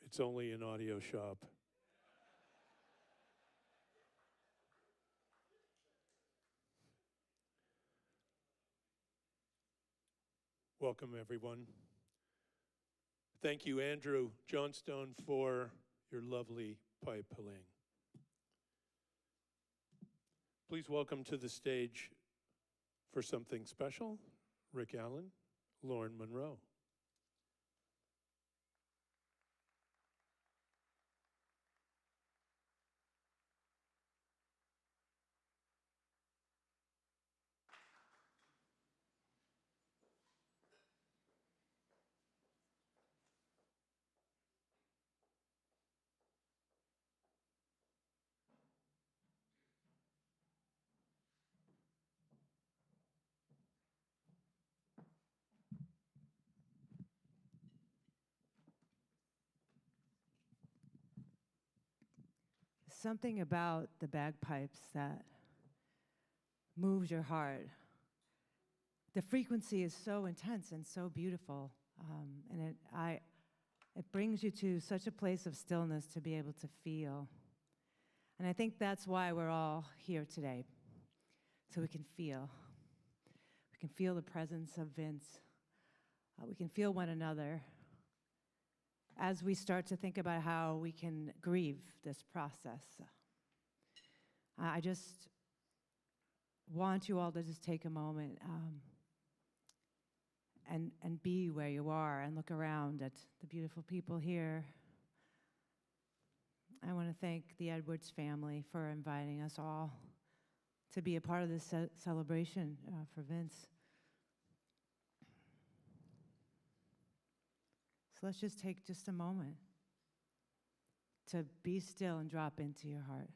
It's only an audio shop. Welcome, everyone. Thank you, Andrew Johnstone, for your lovely pipe playing. Please welcome to the stage for something special, Rick Allen, Lauren Monroe. Something about the bagpipes that moves your heart. The frequency is so intense and so beautiful, and it brings you to such a place of stillness to be able to feel. And I think that's why we're all here today, so we can feel. We can feel the presence of Vince. We can feel one another as we start to think about how we can grieve this process. I just want you all to just take a moment and be where you are and look around at the beautiful people here. I want to thank the Edwards family for inviting us all to be a part of this celebration for Vince. So let's just take just a moment to be still and drop into your heart.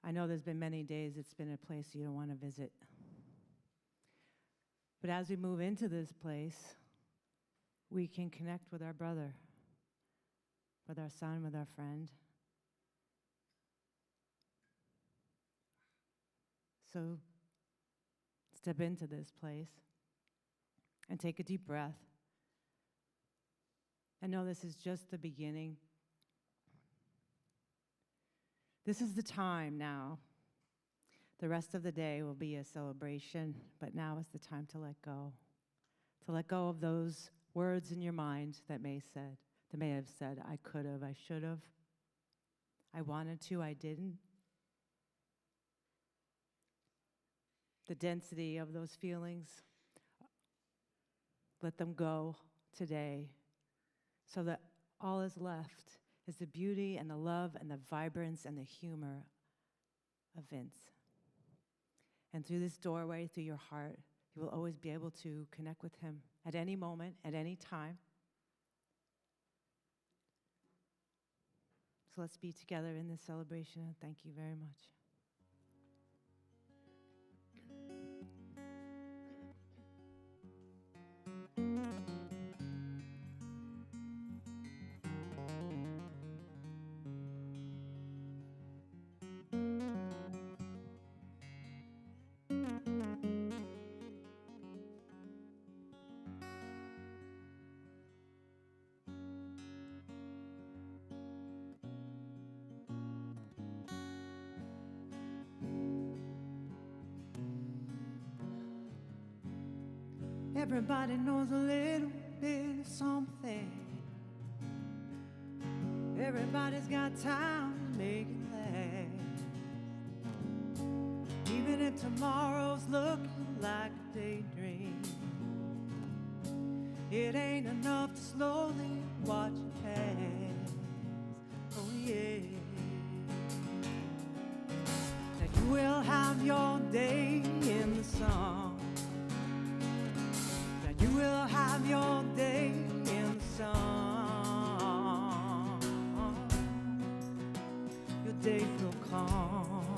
I know there's been many days it's been a place you don't want to visit. But as we move into this place, we can connect with our brother, with our son, with our friend. So step into this place and take a deep breath. I know this is just the beginning. This is the time now. The rest of the day will be a celebration, but now is the time to let go. To let go of those words in your mind that may have said, I could have, I should have. I wanted to, I didn't. The density of those feelings, let them go today, so that all is left is the beauty and the love and the vibrance and the humor of Vince. And through this doorway, through your heart, you will always be able to connect with him at any moment, at any time. So let's be together in this celebration, and thank you very much. Everybody knows a little bit of something. Everybody's got time to make it last. Even if tomorrow's looking like a daydream, it ain't enough to slowly watch it pass. Oh yeah. That you will have your day in the sun. You will have your day in the sun. Your day will come.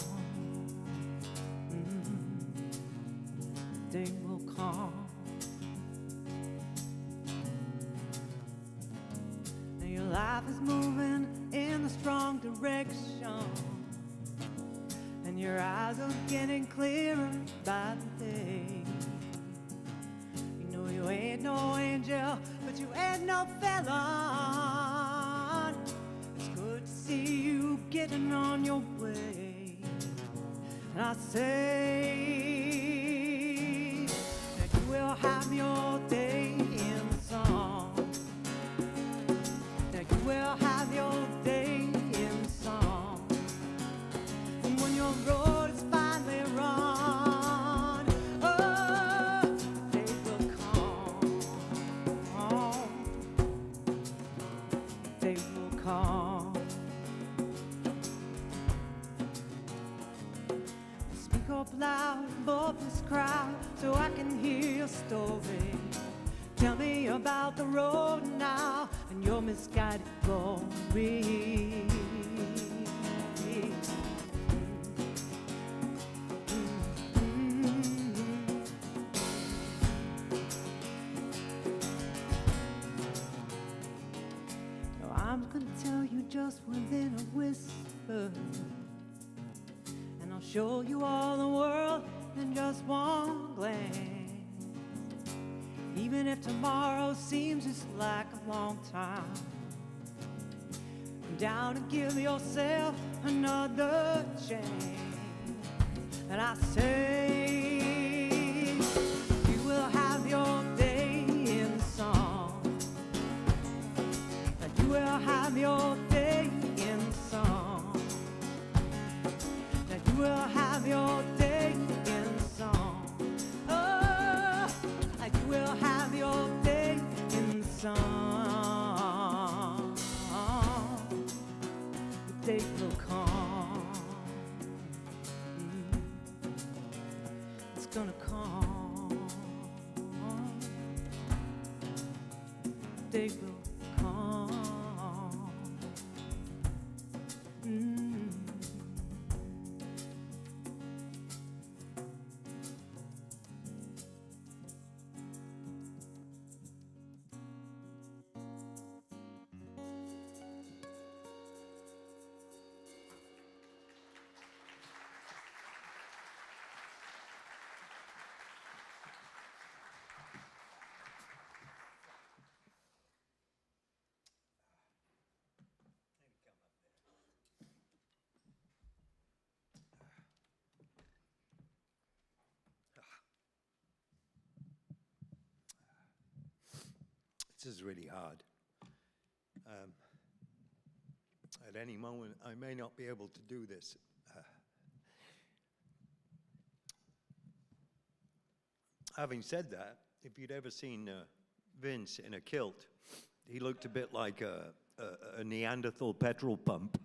Your day will come. And your life is moving in a strong direction. And your eyes are getting clearer by the day. You ain't no angel, but you ain't no felon. It's good to see you getting on your way. And I say that you will have your day in song. That you will have your day in song. And when your road is finally run, oh, they will come. They will come. Speak up loud above this crowd so I can hear your story. Tell me about the road now and your misguided glory. Now I'm gonna tell you just within a whisper, and I'll show you all the world in just one glance. Even if tomorrow seems just like a long time, I'm down to give yourself another chance. And I say, you will have your day in song. That you will have your day in song. That you will have your day in song. Oh, that you will have your day in song. The day will come. It's gonna come. The day will come. This is really hard. At any moment, I may not be able to do this. Having said that, if you'd ever seen Vince in a kilt, he looked a bit like a Neanderthal petrol pump.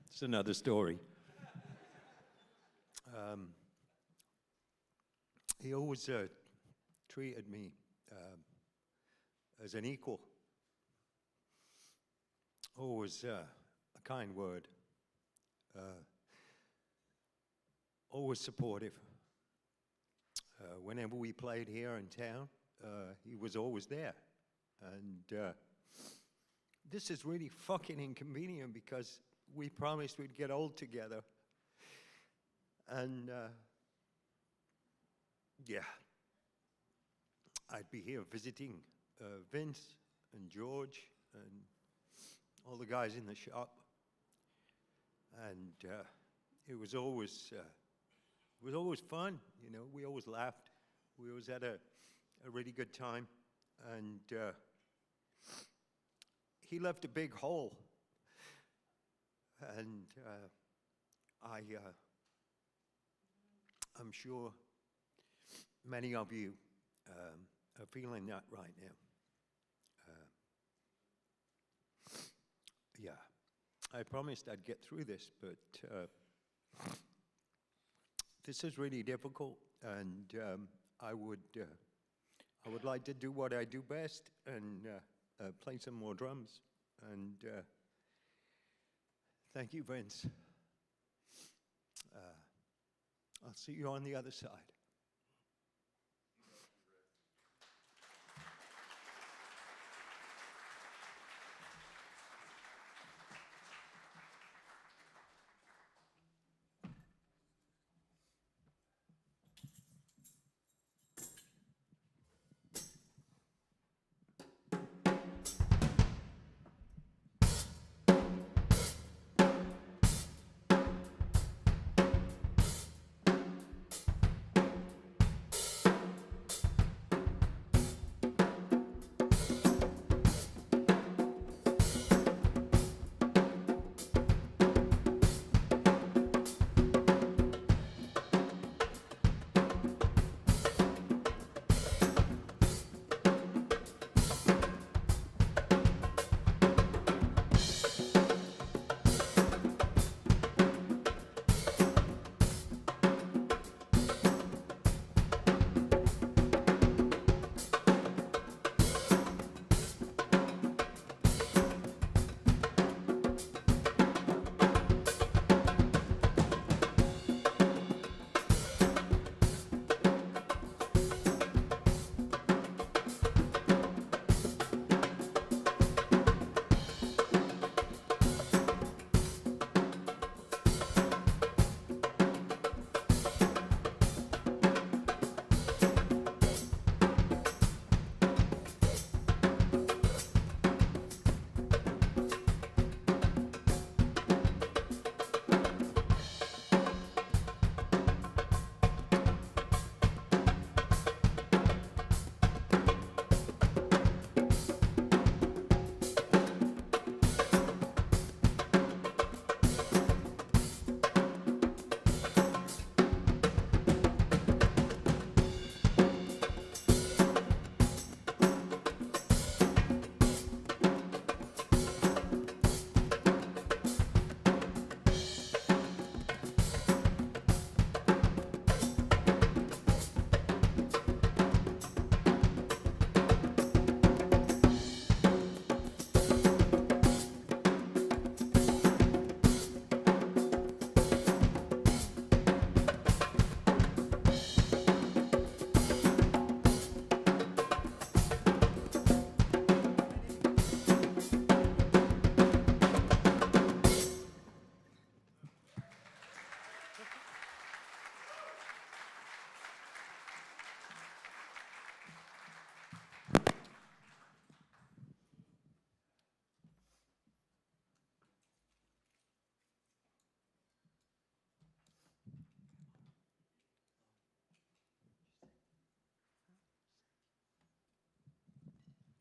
It's another story. He always treated me as an equal. Always a kind word. Always supportive. Whenever we played here in town, he was always there. And this is really fucking inconvenient because we promised we'd get old together. And yeah, I'd be here visiting Vince and George and all the guys in the shop. And it was always fun, you know. We always laughed. We always had a really good time. And he left a big hole. And I'm sure many of you are feeling that right now. Yeah, I promised I'd get through this, but this is really difficult, and I would like to do what I do best and play some more drums. And thank you, Vince. I'll see you on the other side.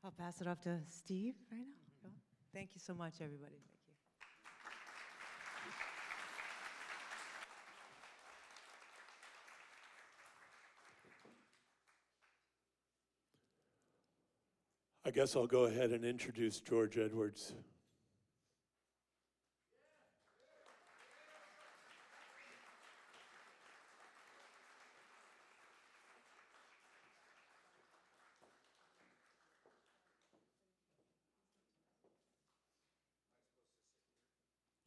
I'll pass it off to Steve right now. Thank you so much, everybody. Thank you. I guess I'll go ahead and introduce George Edwards.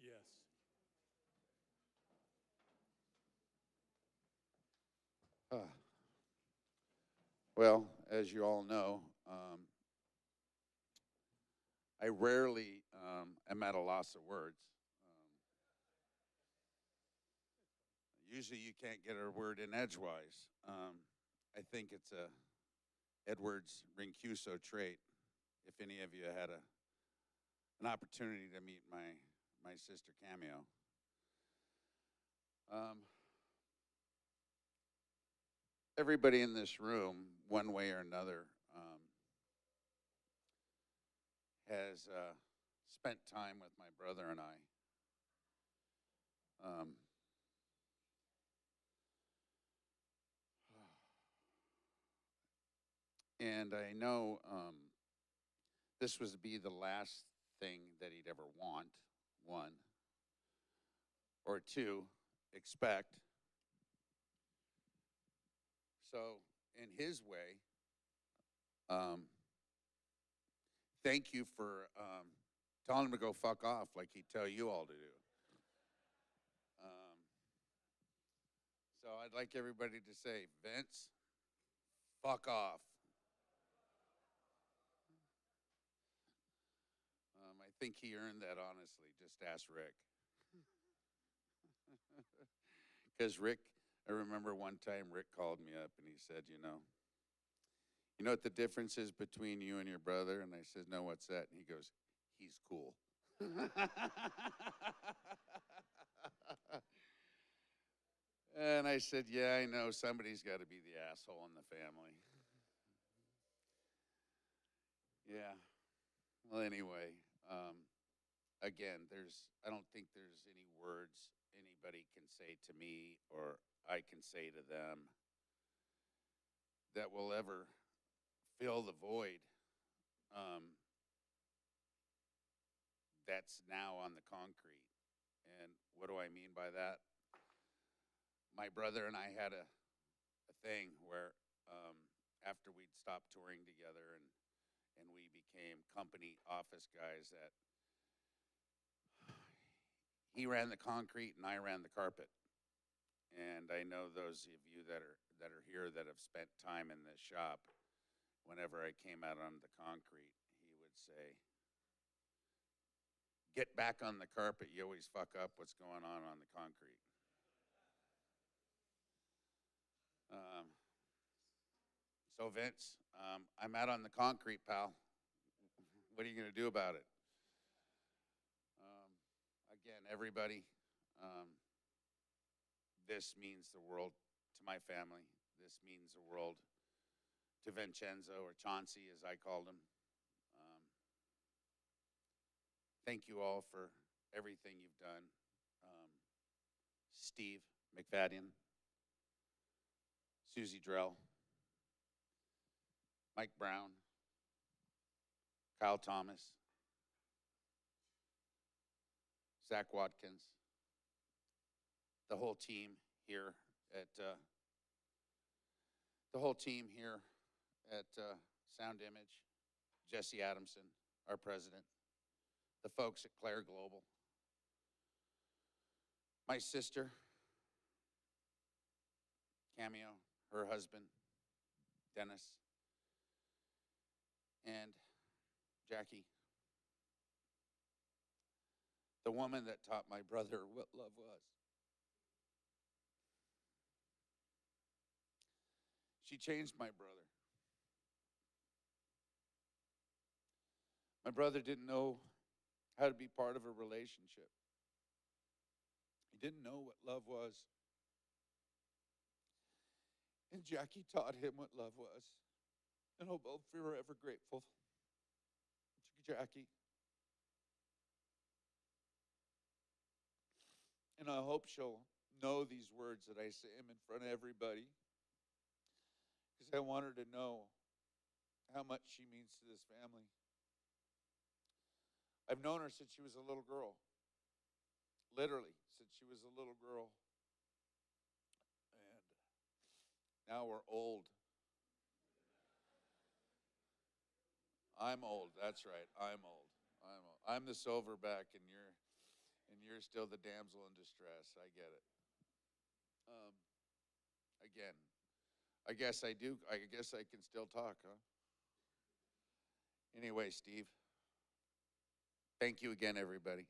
Yes. Well, as you all know, I rarely am at a loss of words. Usually you can't get a word in edgewise. I think it's a Edwards Rincuso trait. If any of you had an opportunity to meet my sister Cameo. Everybody in this room, one way or another, has spent time with my brother and I. And I know this was to be the last thing that he'd ever want, one, or two, expect. So, in his way, thank you for telling him to go fuck off like he'd tell you all to do. So I'd like everybody to say, Vince, fuck off. I think he earned that, honestly. Just ask Rick. Because Rick, I remember one time Rick called me up and he said, you know what the difference is between you and your brother? And I said, no, what's that? And he goes, he's cool. And I said, yeah, I know. Somebody's got to be the asshole in the family. Yeah. Well, anyway, again, I don't think there's any words anybody can say to me or I can say to them that will ever fill the void that's now on the concrete. And what do I mean by that? My brother and I had a thing where after we'd stopped touring together and we became company office guys, that he ran the concrete and I ran the carpet. And I know those of you that are here that have spent time in this shop, whenever I came out on the concrete, he would say, get back on the carpet. You always fuck up what's going on the concrete. So Vince, I'm out on the concrete, pal. What are you going to do about it? Again, everybody, this means the world to my family. This means the world to Vincenzo, or Chauncey as I called him. Thank you all for everything you've done. Steve McFadden, Susie Drell, Mike Brown, Kyle Thomas, Zach Watkins, the whole team here at Sound Image, Jesse Adamson, our president, the folks at Claire Global, my sister, Cameo, her husband, Dennis, and Jackie, the woman that taught my brother what love was. She changed my brother. My brother didn't know how to be part of a relationship. He didn't know what love was. And Jackie taught him what love was. And we'll both be forever grateful Jackie. And I hope she'll know these words that I say them in front of everybody, because I want her to know how much she means to this family. I've known her since she was a little girl. Literally, since she was a little girl. And now we're old. I'm old, that's right. I'm old. I'm the silverback, and you're still the damsel in distress. I get it. Again, I guess I do. I guess I can still talk, huh? Anyway, Steve, thank you again, everybody.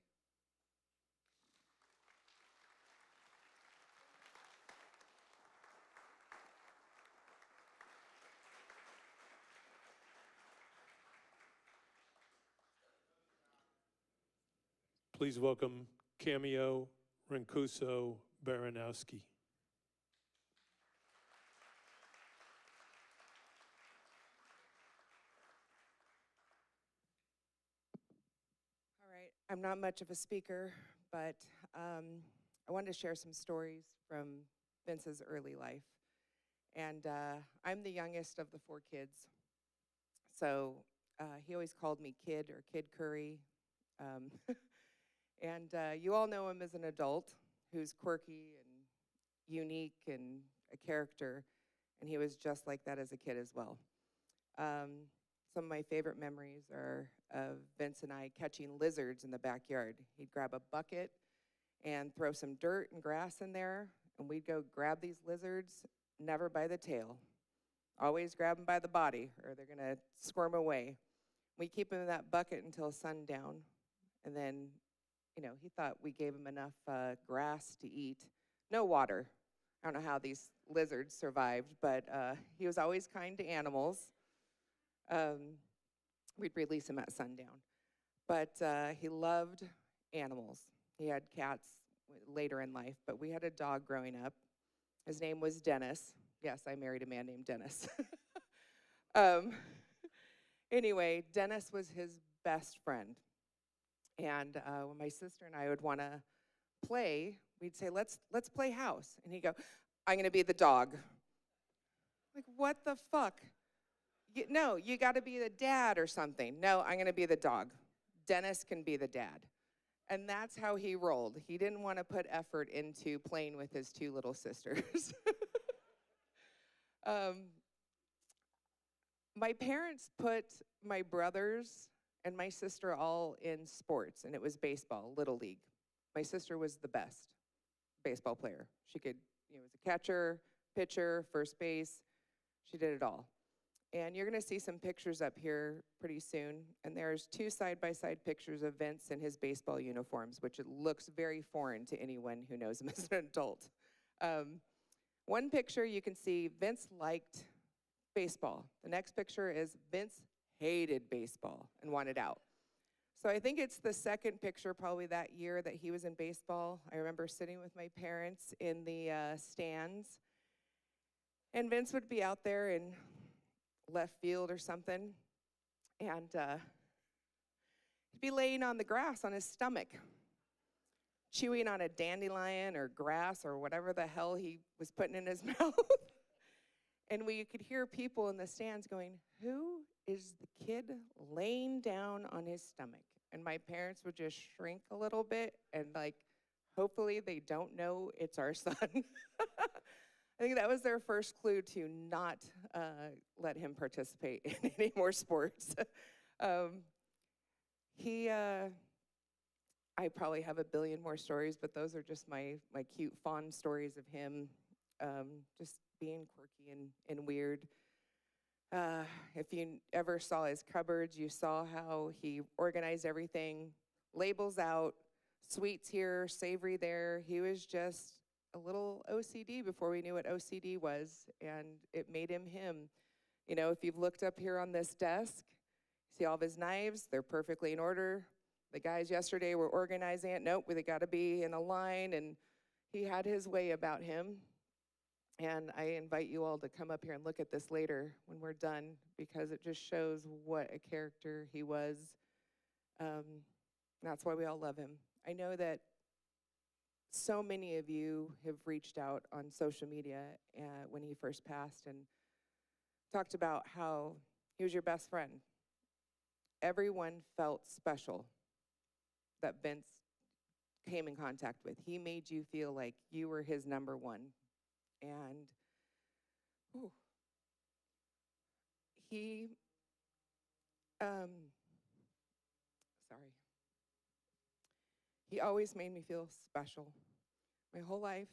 Please welcome Cameo Rincuso Baranowski. All right, I'm not much of a speaker, but I wanted to share some stories from Vince's early life. And I'm the youngest of the 4 kids. So he always called me Kid or Kid Curry. And you all know him as an adult who's quirky and unique and a character. And he was just like that as a kid as well. Some of my favorite memories are of Vince and I catching lizards in the backyard. He'd grab a bucket and throw some dirt and grass in there, and we'd go grab these lizards, never by the tail. Always grab them by the body, or they're gonna squirm away. We'd keep them in that bucket until sundown, and then, he thought we gave him enough grass to eat. No water. I don't know how these lizards survived, but he was always kind to animals. We'd release him at sundown. But he loved animals. He had cats later in life, but we had a dog growing up. His name was Dennis. Yes, I married a man named Dennis. Anyway, Dennis was his best friend. And when my sister and I would want to play, we'd say, let's play house. And he'd go, I'm going to be the dog. Like, what the fuck? No, you got to be the dad or something. No, I'm going to be the dog. Dennis can be the dad. And that's how he rolled. He didn't want to put effort into playing with his 2 little sisters. My parents put my brothers and my sister all in sports, and it was baseball, Little League. My sister was the best baseball player. She could, was a catcher, pitcher, first base. She did it all. And you're going to see some pictures up here pretty soon. And there's 2 side-by-side pictures of Vince in his baseball uniforms, which it looks very foreign to anyone who knows him as an adult. One picture you can see Vince liked baseball. The next picture is Vince hated baseball and wanted out. So I think it's the second picture probably that year that he was in baseball. I remember sitting with my parents in the stands. And Vince would be out there in left field or something, and he'd be laying on the grass on his stomach, chewing on a dandelion or grass or whatever the hell he was putting in his mouth. And we could hear people in the stands going, who is the kid laying down on his stomach? And my parents would just shrink a little bit and hopefully they don't know it's our son. I think that was their first clue to not let him participate in any more sports. I probably have a billion more stories, but those are just my cute, fond stories of him just being quirky and weird. If you ever saw his cupboards, you saw how he organized everything, labels out, sweets here, savory there. He was just a little OCD before we knew what OCD was, and it made him him. If you've looked up here on this desk, see all of his knives, they're perfectly in order. The guys yesterday were organizing it. Nope, they got to be in a line, and he had his way about him. And I invite you all to come up here and look at this later when we're done, because it just shows what a character he was That's why we all love him. I know that so many of you have reached out on social media when he first passed and talked about how he was your best friend. Everyone felt special that Vince came in contact with. He made you feel like you were his number one. And whew, he, sorry. He always made me feel special my whole life.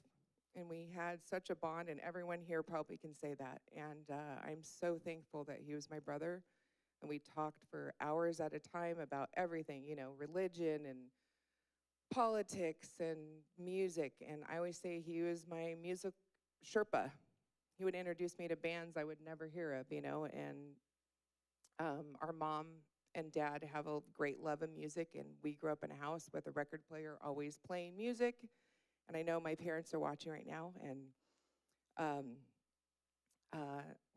And we had such a bond, and everyone here probably can say that. And I'm so thankful that he was my brother. And we talked for hours at a time about everything, you know, religion and politics and music. And I always say he was my music Sherpa. He would introduce me to bands I would never hear of, you know. And our mom and dad have a great love of music, and we grew up in a house with a record player always playing music. And I know my parents are watching right now, and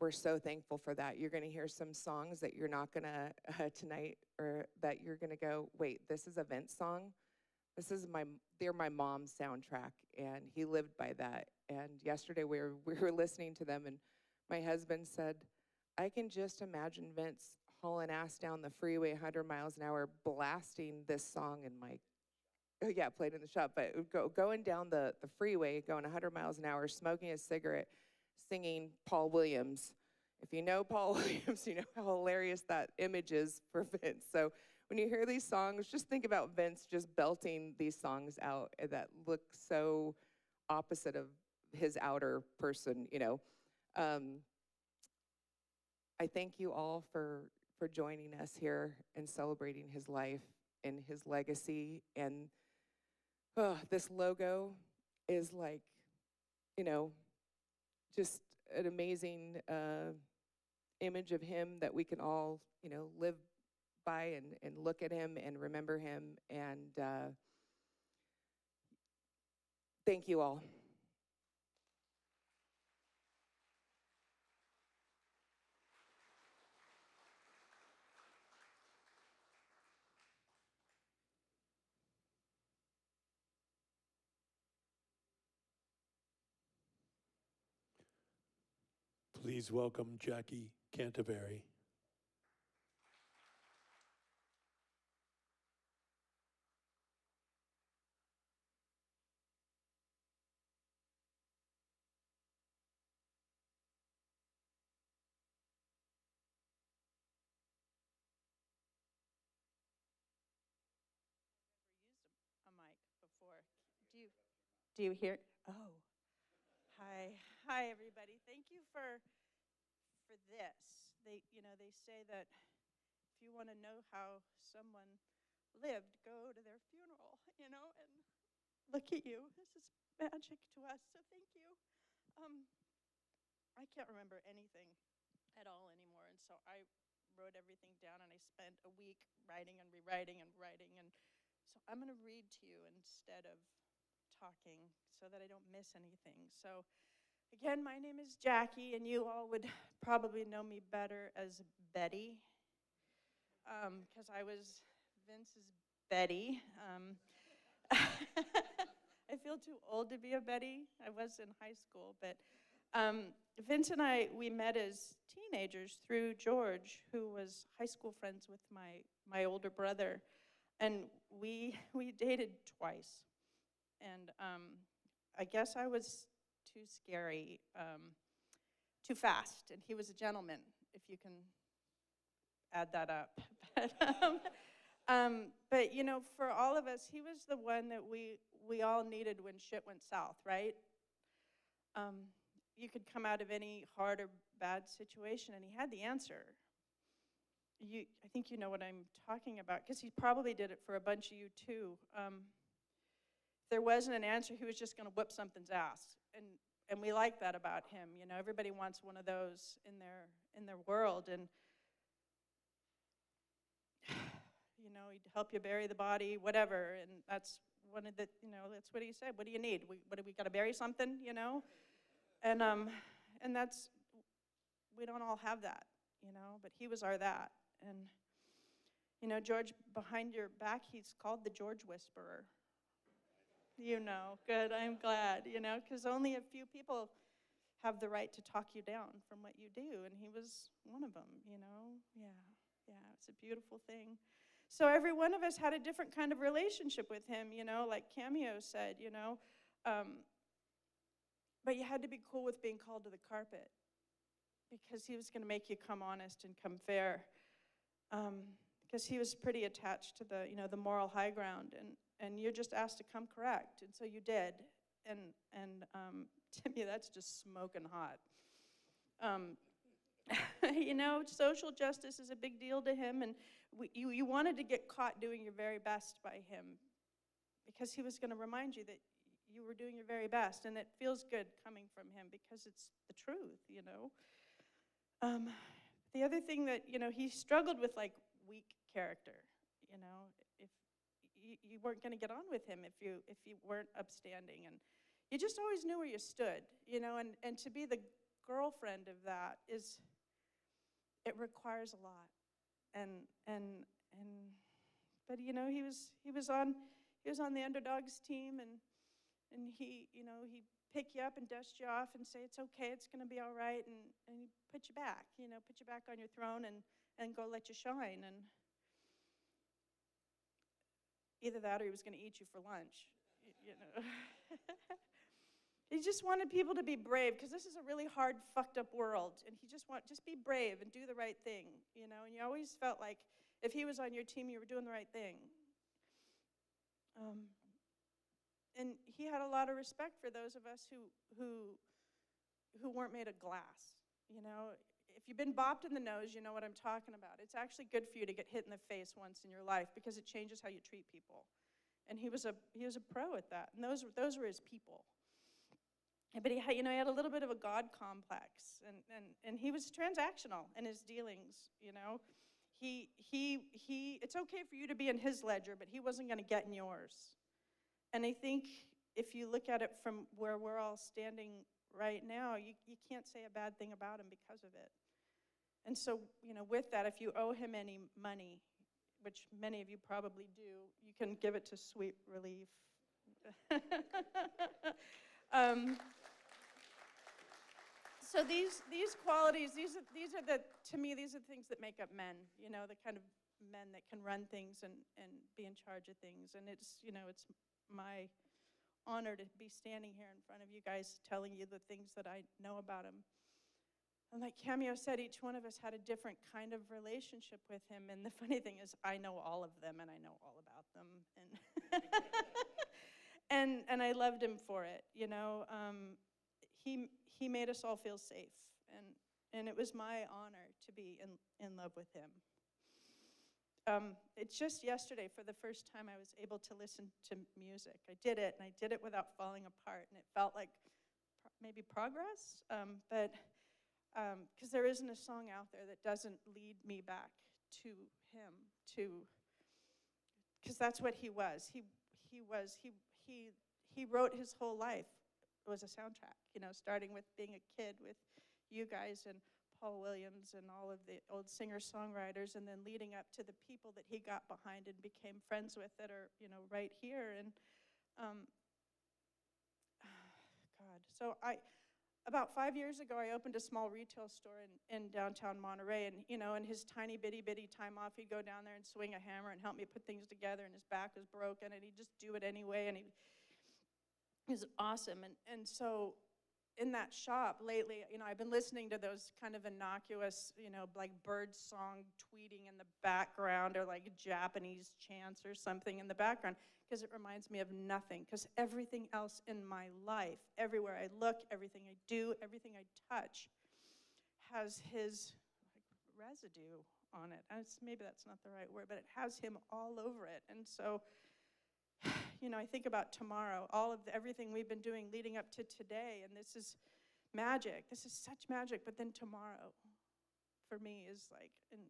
we're so thankful for that. You're going to hear some songs that you're not going to tonight, or that you're going to go, wait, this is a Vince song? This is they're my mom's soundtrack, and he lived by that. And yesterday we were listening to them, and my husband said, I can just imagine Vince hauling ass down the freeway 100 miles an hour, blasting this song in my, yeah, played in the shop, but going down the freeway, going 100 miles an hour, smoking a cigarette, singing Paul Williams. If you know Paul Williams, you know how hilarious that image is for Vince. So when you hear these songs, just think about Vince just belting these songs out that look so opposite of his outer person, you know. I thank you all for joining us here and celebrating his life and his legacy. And this logo is like, you know, just an amazing image of him that we can all, you know, live by and look at him and remember him. And thank you all. Please welcome Jackie Canterbury. A mic before. Do you hear? Oh, hi everybody. Thank you for this. They say that if you want to know how someone lived, go to their funeral. And look at you. This is magic to us. So thank you. I can't remember anything at all anymore, and so I wrote everything down, and I spent a week writing and rewriting and writing, and so I'm going to read to you instead of talking so that I don't miss anything. So again, my name is Jackie, and you all would probably know me better as Betty, because I was Vince's Betty. I feel too old to be a Betty. I was in high school, but Vince and we met as teenagers through George, who was high school friends with my older brother. And we dated twice. And I guess I was too scary, too fast. And he was a gentleman, if you can add that up. But you know, for all of us, he was the one that we all needed when shit went south, right? You could come out of any hard or bad situation, and he had the answer. I think you know what I'm talking about, because he probably did it for a bunch of you too. If there wasn't an answer, he was just going to whip something's ass, and we like that about him. You know, everybody wants one of those in their world, and you know, he'd help you bury the body, whatever, and that's one of the, you know, that's what he said. What do you need? We got to bury something, you know? And that's, we don't all have that, you know, but he was our that. And You know, George, behind your back, he's called the George Whisperer. You know, good, I'm glad, you know, because only a few people have the right to talk you down from what you do, and he was one of them, you know? Yeah, it's a beautiful thing. So every one of us had a different kind of relationship with him, you know, like Cameo said, you know. But you had to be cool with being called to the carpet because he was going to make you come honest and come fair. Because he was pretty attached to the, you know, the moral high ground, and you're just asked to come correct, and so you did. And to me, that's just smoking hot. You know, social justice is a big deal to him, and you wanted to get caught doing your very best by him because he was going to remind you that you were doing your very best, and it feels good coming from him because it's the truth, you know. The other thing that, you know, he struggled with, like, weak character, you know. If you weren't going to get on with him if you weren't upstanding, and you just always knew where you stood, you know, and to be the girlfriend of that it requires a lot. But you know, he was on the underdogs team, and he, you know, he pick you up and dust you off and say it's okay, it's going to be all right, and he put you back, you know, put you back on your throne and go let you shine. And either that or he was going to eat you for lunch, you know. He just wanted people to be brave because this is a really hard, fucked up world, and he just be brave and do the right thing, you know. And you always felt like if he was on your team, you were doing the right thing. And he had a lot of respect for those of us who weren't made of glass, you know. If you've been bopped in the nose, you know what I'm talking about. It's actually good for you to get hit in the face once in your life because it changes how you treat people. And he was a pro at that, and those were his people. But he had a little bit of a God complex, and he was transactional in his dealings, you know. It's okay for you to be in his ledger, but he wasn't going to get in yours. And I think if you look at it from where we're all standing right now, you can't say a bad thing about him because of it. And so, you know, with that, if you owe him any money, which many of you probably do, you can give it to Sweet Relief. So these qualities, these are to me, these are the things that make up men, you know, the kind of men that can run things and be in charge of things. And it's, you know, it's my honor to be standing here in front of you guys telling you the things that I know about him. And like Cameo said, each one of us had a different kind of relationship with him. And the funny thing is, I know all of them, and I know all about them. And I loved him for it, you know. He made us all feel safe, and it was my honor to be in love with him. It's just yesterday, for the first time, I was able to listen to music. I did it, and I did it without falling apart, and it felt like maybe progress, but because there isn't a song out there that doesn't lead me back to him, because that's what he was. He wrote his whole life. It was a soundtrack, you know, starting with being a kid with you guys and Paul Williams and all of the old singer-songwriters, and then leading up to the people that he got behind and became friends with that are, you know, right here. And God, so about 5 years ago, I opened a small retail store in downtown Monterey, and, you know, in his tiny bitty time off, he'd go down there and swing a hammer and help me put things together, and his back was broken, and he'd just do it anyway, and he was awesome. And so in that shop lately, you know, I've been listening to those kind of innocuous, you know, like bird song tweeting in the background, or like Japanese chants or something in the background, because it reminds me of nothing. Because everything else in my life, everywhere I look, everything I do, everything I touch, has his residue on it. Maybe that's not the right word, but it has him all over it. And so, you know, I think about tomorrow, everything we've been doing leading up to today, and this is magic. This is such magic. But then tomorrow, for me, is like, and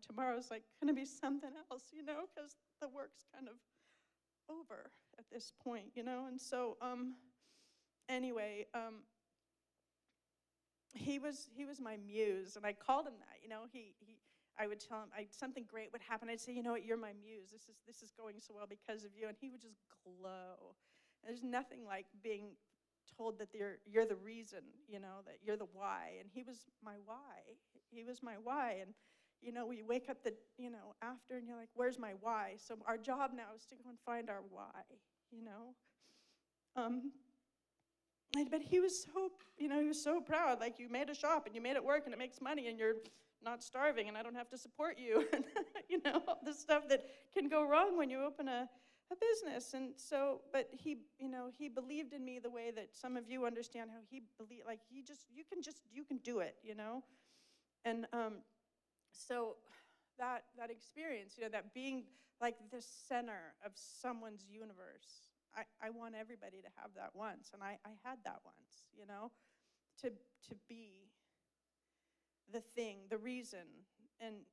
tomorrow's like going to be something else, you know, because the work's kind of over at this point, you know. And so, anyway, he was my muse, and I called him that, you know. I would tell him something great would happen. I'd say, you know what, you're my muse. This is going so well because of you. And he would just glow. And there's nothing like being told that you're the reason, you know, that you're the why. And he was my why. He was my why. And, you know, we wake up after and you're like, where's my why? So our job now is to go and find our why, you know. But he was so proud. Like, you made a shop and you made it work and it makes money and you're not starving and I don't have to support you. You know, all the stuff that can go wrong when you open a business. And so, but he believed in me the way that some of you understand how he believed, like you can do it, you know? And so that experience, you know, that being like the center of someone's universe, I want everybody to have that once. And I had that once, you know, to be the thing, the reason. And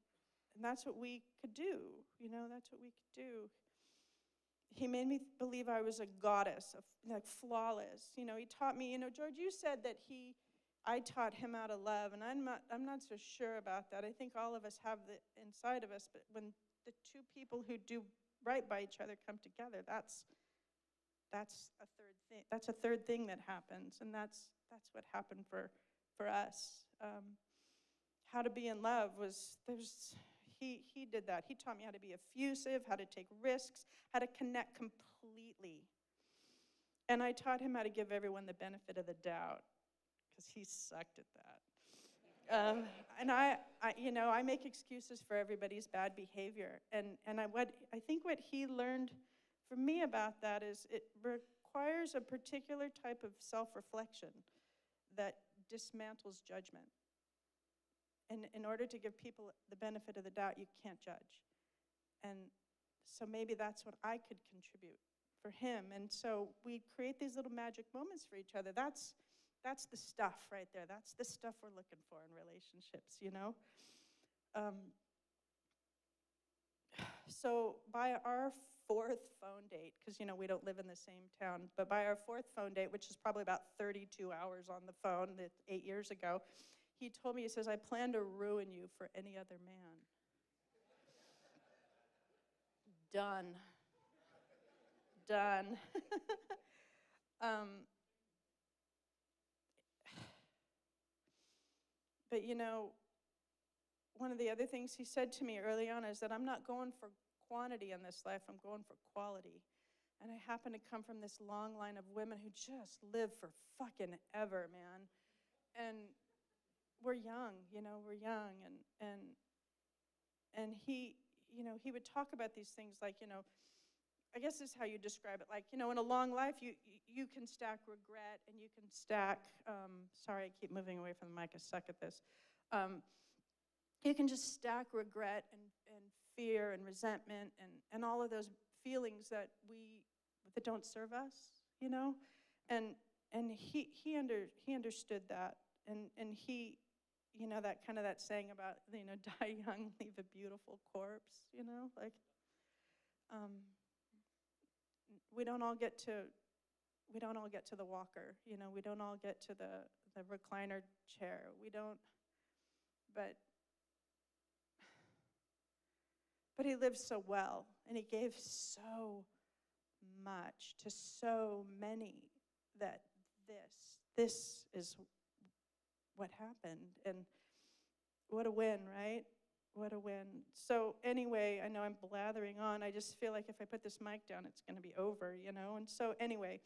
that's what we could do, you know, that's what we could do. He made me believe I was a goddess, like flawless. You know, he taught me, you know, George, you said that I taught him out of love, and I'm not so sure about that. I think all of us have the inside of us, but when the two people who do right by each other come together, that's a third thing. That's a third thing that happens, and that's what happened for us. How to be in love he did that. He taught me how to be effusive, how to take risks, how to connect completely. And I taught him how to give everyone the benefit of the doubt, because he sucked at that. And I make excuses for everybody's bad behavior. And I think what he learned from me about that is it requires a particular type of self-reflection that dismantles judgment. And in order to give people the benefit of the doubt, you can't judge. And so maybe that's what I could contribute for him. And so we create these little magic moments for each other. That's the stuff right there. That's the stuff we're looking for in relationships, you know? So by our fourth phone date, because, you know, we don't live in the same town, but by our fourth phone date, which is probably about 32 hours on the phone, 8 years ago, he told me, he says, I plan to ruin you for any other man. Done. But, you know, one of the other things he said to me early on is that I'm not going for quantity in this life, I'm going for quality. And I happen to come from this long line of women who just live for fucking ever, man. And we're young, you know, and he, you know, he would talk about these things like, you know, I guess this is how you describe it, like, you know, in a long life, you can stack regret and you can stack, sorry, I keep moving away from the mic, I suck at this. You can just stack regret and fear and resentment and all of those feelings that don't serve us, you know? And he understood that. And he, you know, that kind of that saying about, you know, die young, leave a beautiful corpse, you know, like, we don't all get to the walker, you know, we don't all get to the recliner chair, but he lived so well, and he gave so much to so many that this is what happened. And what a win, right? What a win. So anyway, I know I'm blathering on. I just feel like if I put this mic down, it's going to be over, you know? And so anyway,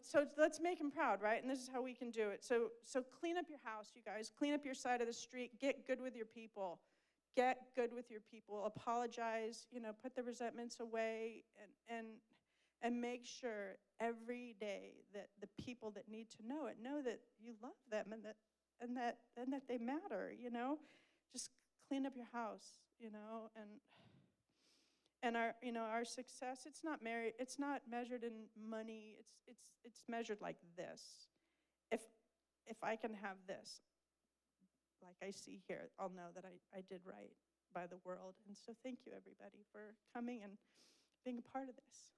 so let's make him proud, right? And this is how we can do it. So clean up your house, you guys. Clean up your side of the street. Get good with your people. Get good with your people. Apologize, you know, put the resentments away, and make sure every day that the people that need to know it know that you love them and that they matter, you know? Just clean up your house, you know, and our success, it's not measured in money, it's measured like this. If I can have this, like I see here, I'll know that I did right by the world. And so thank you, everybody, for coming and being a part of this.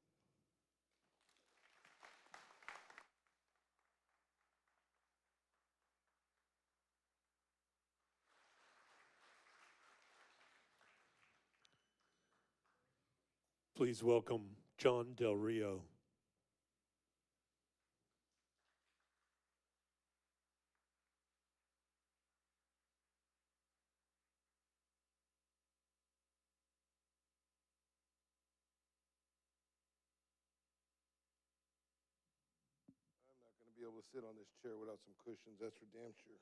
Please welcome John Del Rio. I'm not going to be able to sit on this chair without some cushions, that's for damn sure.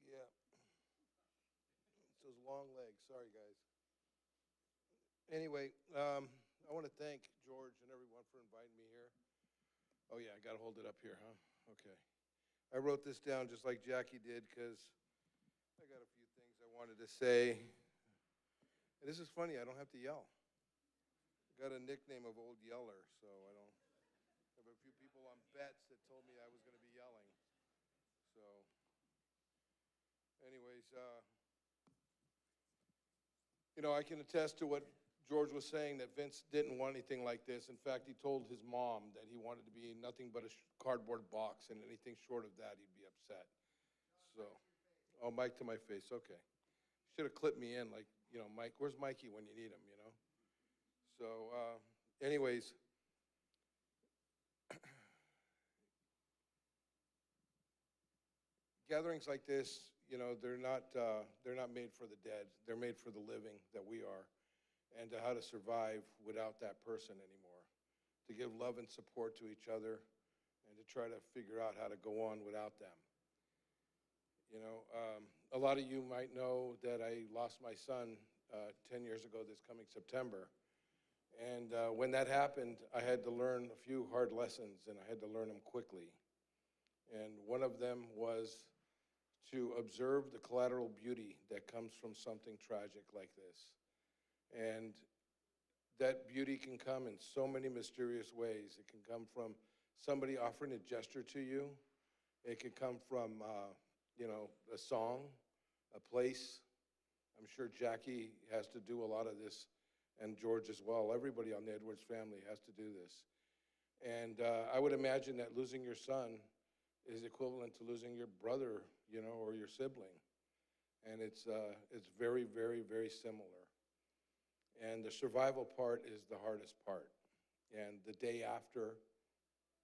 Yeah. It's those long legs. Sorry, guys. Anyway, I want to thank George and everyone for inviting me here. Oh, yeah, I got to hold it up here, huh? Okay. I wrote this down just like Jackie did because I got a few things I wanted to say. And this is funny, I don't have to yell. I got a nickname of Old Yeller, so I don't. I have a few people on bets that told me I was going to be yelling. So, anyways, I can attest to what George was saying, that Vince didn't want anything like this. In fact, he told his mom that he wanted to be nothing but a cardboard box, and anything short of that, he'd be upset. So, oh, mic to my face, okay. Should have clipped me in, like, Mike, where's Mikey when you need him, So, anyways, gatherings like this, they're not made for the dead. They're made for the living that we are, and to how to survive without that person anymore, to give love and support to each other, and to try to figure out how to go on without them. A lot of you might know that I lost my son 10 years ago this coming September. And when that happened, I had to learn a few hard lessons, and I had to learn them quickly. And one of them was to observe the collateral beauty that comes from something tragic like this. And that beauty can come in so many mysterious ways. It can come from somebody offering a gesture to you. It could come from, a song, a place. I'm sure Jackie has to do a lot of this, and George as well. Everybody on the Edwards family has to do this. And I would imagine that losing your son is equivalent to losing your brother, or your sibling. And it's very, very, very similar. And the survival part is the hardest part. And the day after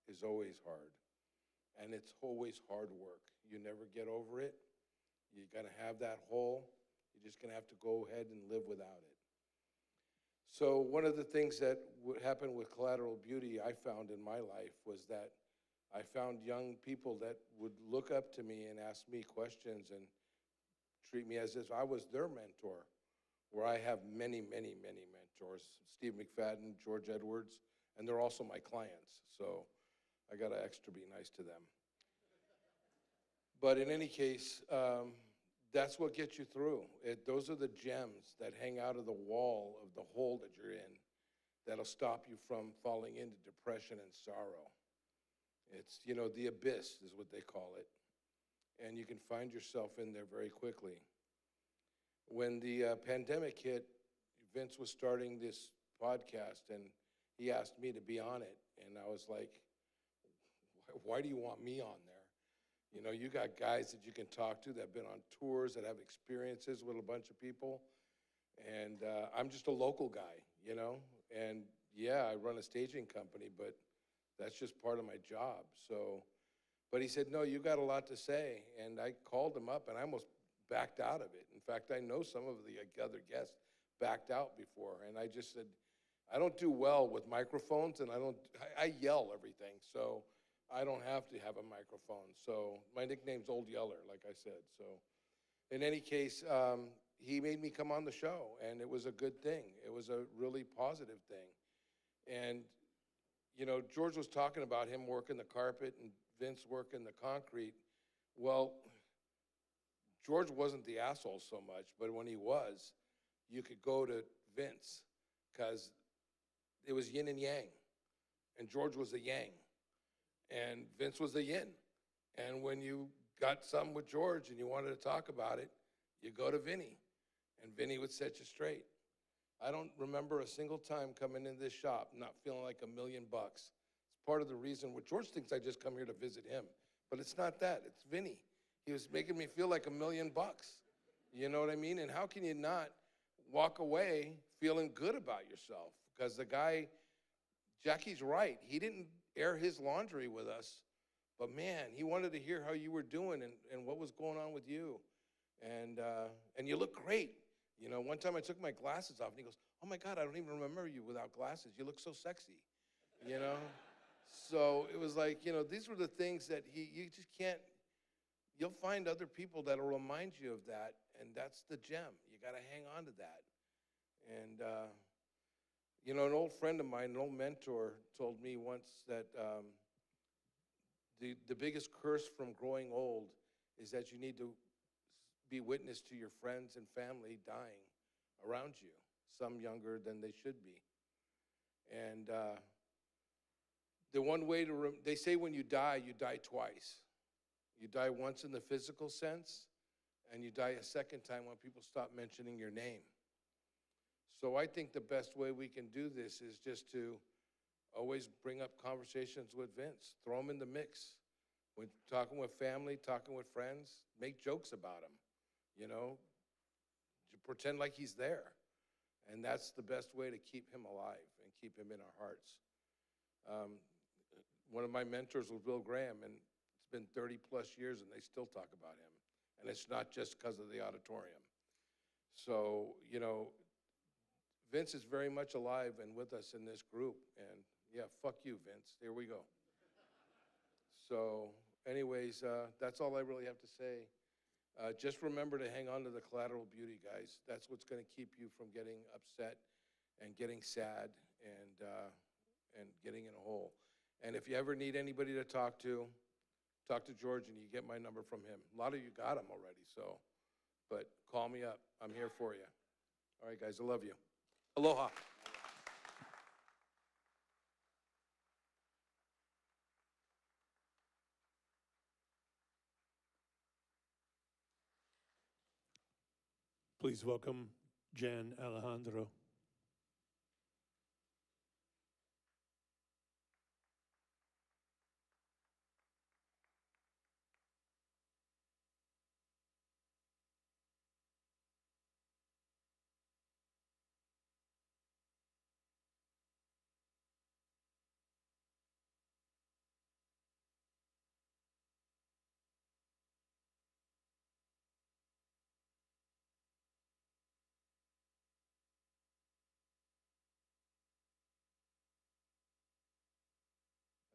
is always hard. And it's always hard work. You never get over it. You're gonna have that hole. You're just gonna have to go ahead and live without it. So one of the things that happened with Collateral Beauty I found in my life was that I found young people that would look up to me and ask me questions and treat me as if I was their mentor, where I have many, many, many mentors, Steve McFadden, George Edwards, and they're also my clients, so I gotta extra be nice to them. But in any case, that's what gets you through. Those are the gems that hang out of the wall of the hole that you're in that'll stop you from falling into depression and sorrow. It's, the abyss is what they call it. And you can find yourself in there very quickly. When the pandemic hit, Vince was starting this podcast, and he asked me to be on it. And I was like, why do you want me on there? You got guys that you can talk to that have been on tours, that have experiences with a bunch of people. And I'm just a local guy, And yeah, I run a staging company, but that's just part of my job. So, but he said, no, you got a lot to say. And I called him up, and I almost backed out of it. In fact, I know some of the other guests backed out before. And I just said, I don't do well with microphones, and I yell everything. So I don't have to have a microphone. So my nickname's Old Yeller, like I said. So in any case, he made me come on the show, and it was a good thing. It was a really positive thing. And George was talking about him working the carpet and Vince working the concrete. Well, George wasn't the asshole so much, but when he was, you could go to Vince because it was yin and yang, and George was the yang, and Vince was the yin. And when you got something with George and you wanted to talk about it, you go to Vinny, and Vinny would set you straight. I don't remember a single time coming into this shop not feeling like $1 million. It's part of the reason why George thinks I just come here to visit him, but it's not that, it's Vinny. He was making me feel like $1 million. You know what I mean? And how can you not walk away feeling good about yourself. Because the guy, Jackie's right. He didn't air his laundry with us, but man, he wanted to hear how you were doing and what was going on with you. And you look great. You know, one time I took my glasses off and he goes, "Oh my God, I don't even remember you without glasses. You look so sexy," you know? So it was like, you know, these were the things that you just can't, you'll find other people that'll remind you of that, and that's the gem. You got to hang on to that. And, you know, an old friend of mine, an old mentor, told me once that the biggest curse from growing old is that you need to be witness to your friends and family dying around you, some younger than they should be. And the one way to, they say when you die twice. You die once in the physical sense, and you die a second time when people stop mentioning your name. So I think the best way we can do this is just to always bring up conversations with Vince. Throw him in the mix. When talking with family, talking with friends, make jokes about him, you know? Pretend like he's there. And that's the best way to keep him alive and keep him in our hearts. One of my mentors was Bill Graham, and it's been 30 plus years and they still talk about him. And it's not just because of the auditorium. So, you know, Vince is very much alive and with us in this group. And yeah, fuck you, Vince. Here we go. So anyways, that's all I really have to say. Just remember to hang on to the collateral beauty, guys. That's what's going to keep you from getting upset and getting sad and getting in a hole. And if you ever need anybody to talk to George, and you get my number from him. A lot of you got him already, so, but call me up. I'm here for you. All right, guys, I love you. Aloha. Please welcome Jan Alejandro.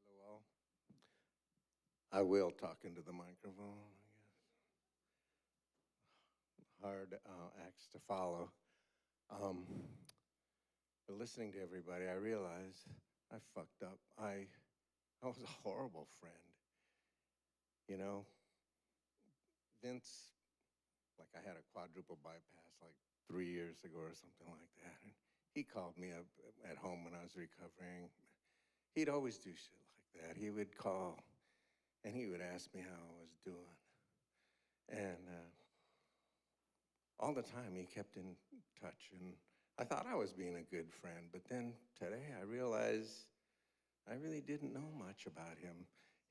Hello, all. I will talk into the microphone, I guess. Hard acts to follow. But listening to everybody, I realized I fucked up. I was a horrible friend. You know, Vince, like I had a quadruple bypass like 3 years ago or something like that. And he called me up at home when I was recovering. He'd always do shit like that. He would call and he would ask me how I was doing. And all the time he kept in touch. And I thought I was being a good friend. But then today I realized I really didn't know much about him.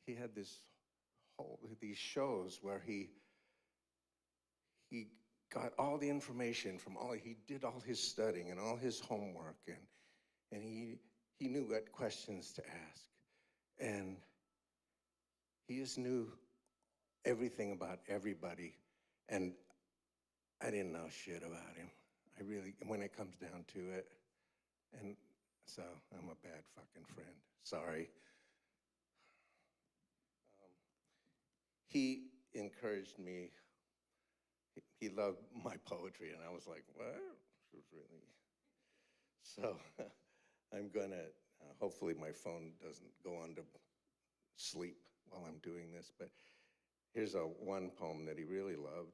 He had these shows where he got all the information from he did all his studying and all his homework, and he knew what questions to ask. And he just knew everything about everybody, and I didn't know shit about him. I really, when it comes down to it, and so I'm a bad fucking friend. Sorry. He encouraged me. He loved my poetry, and I was like, what? This was really... So I'm gonna, hopefully my phone doesn't go on to sleep while I'm doing this, but here's one poem that he really loved,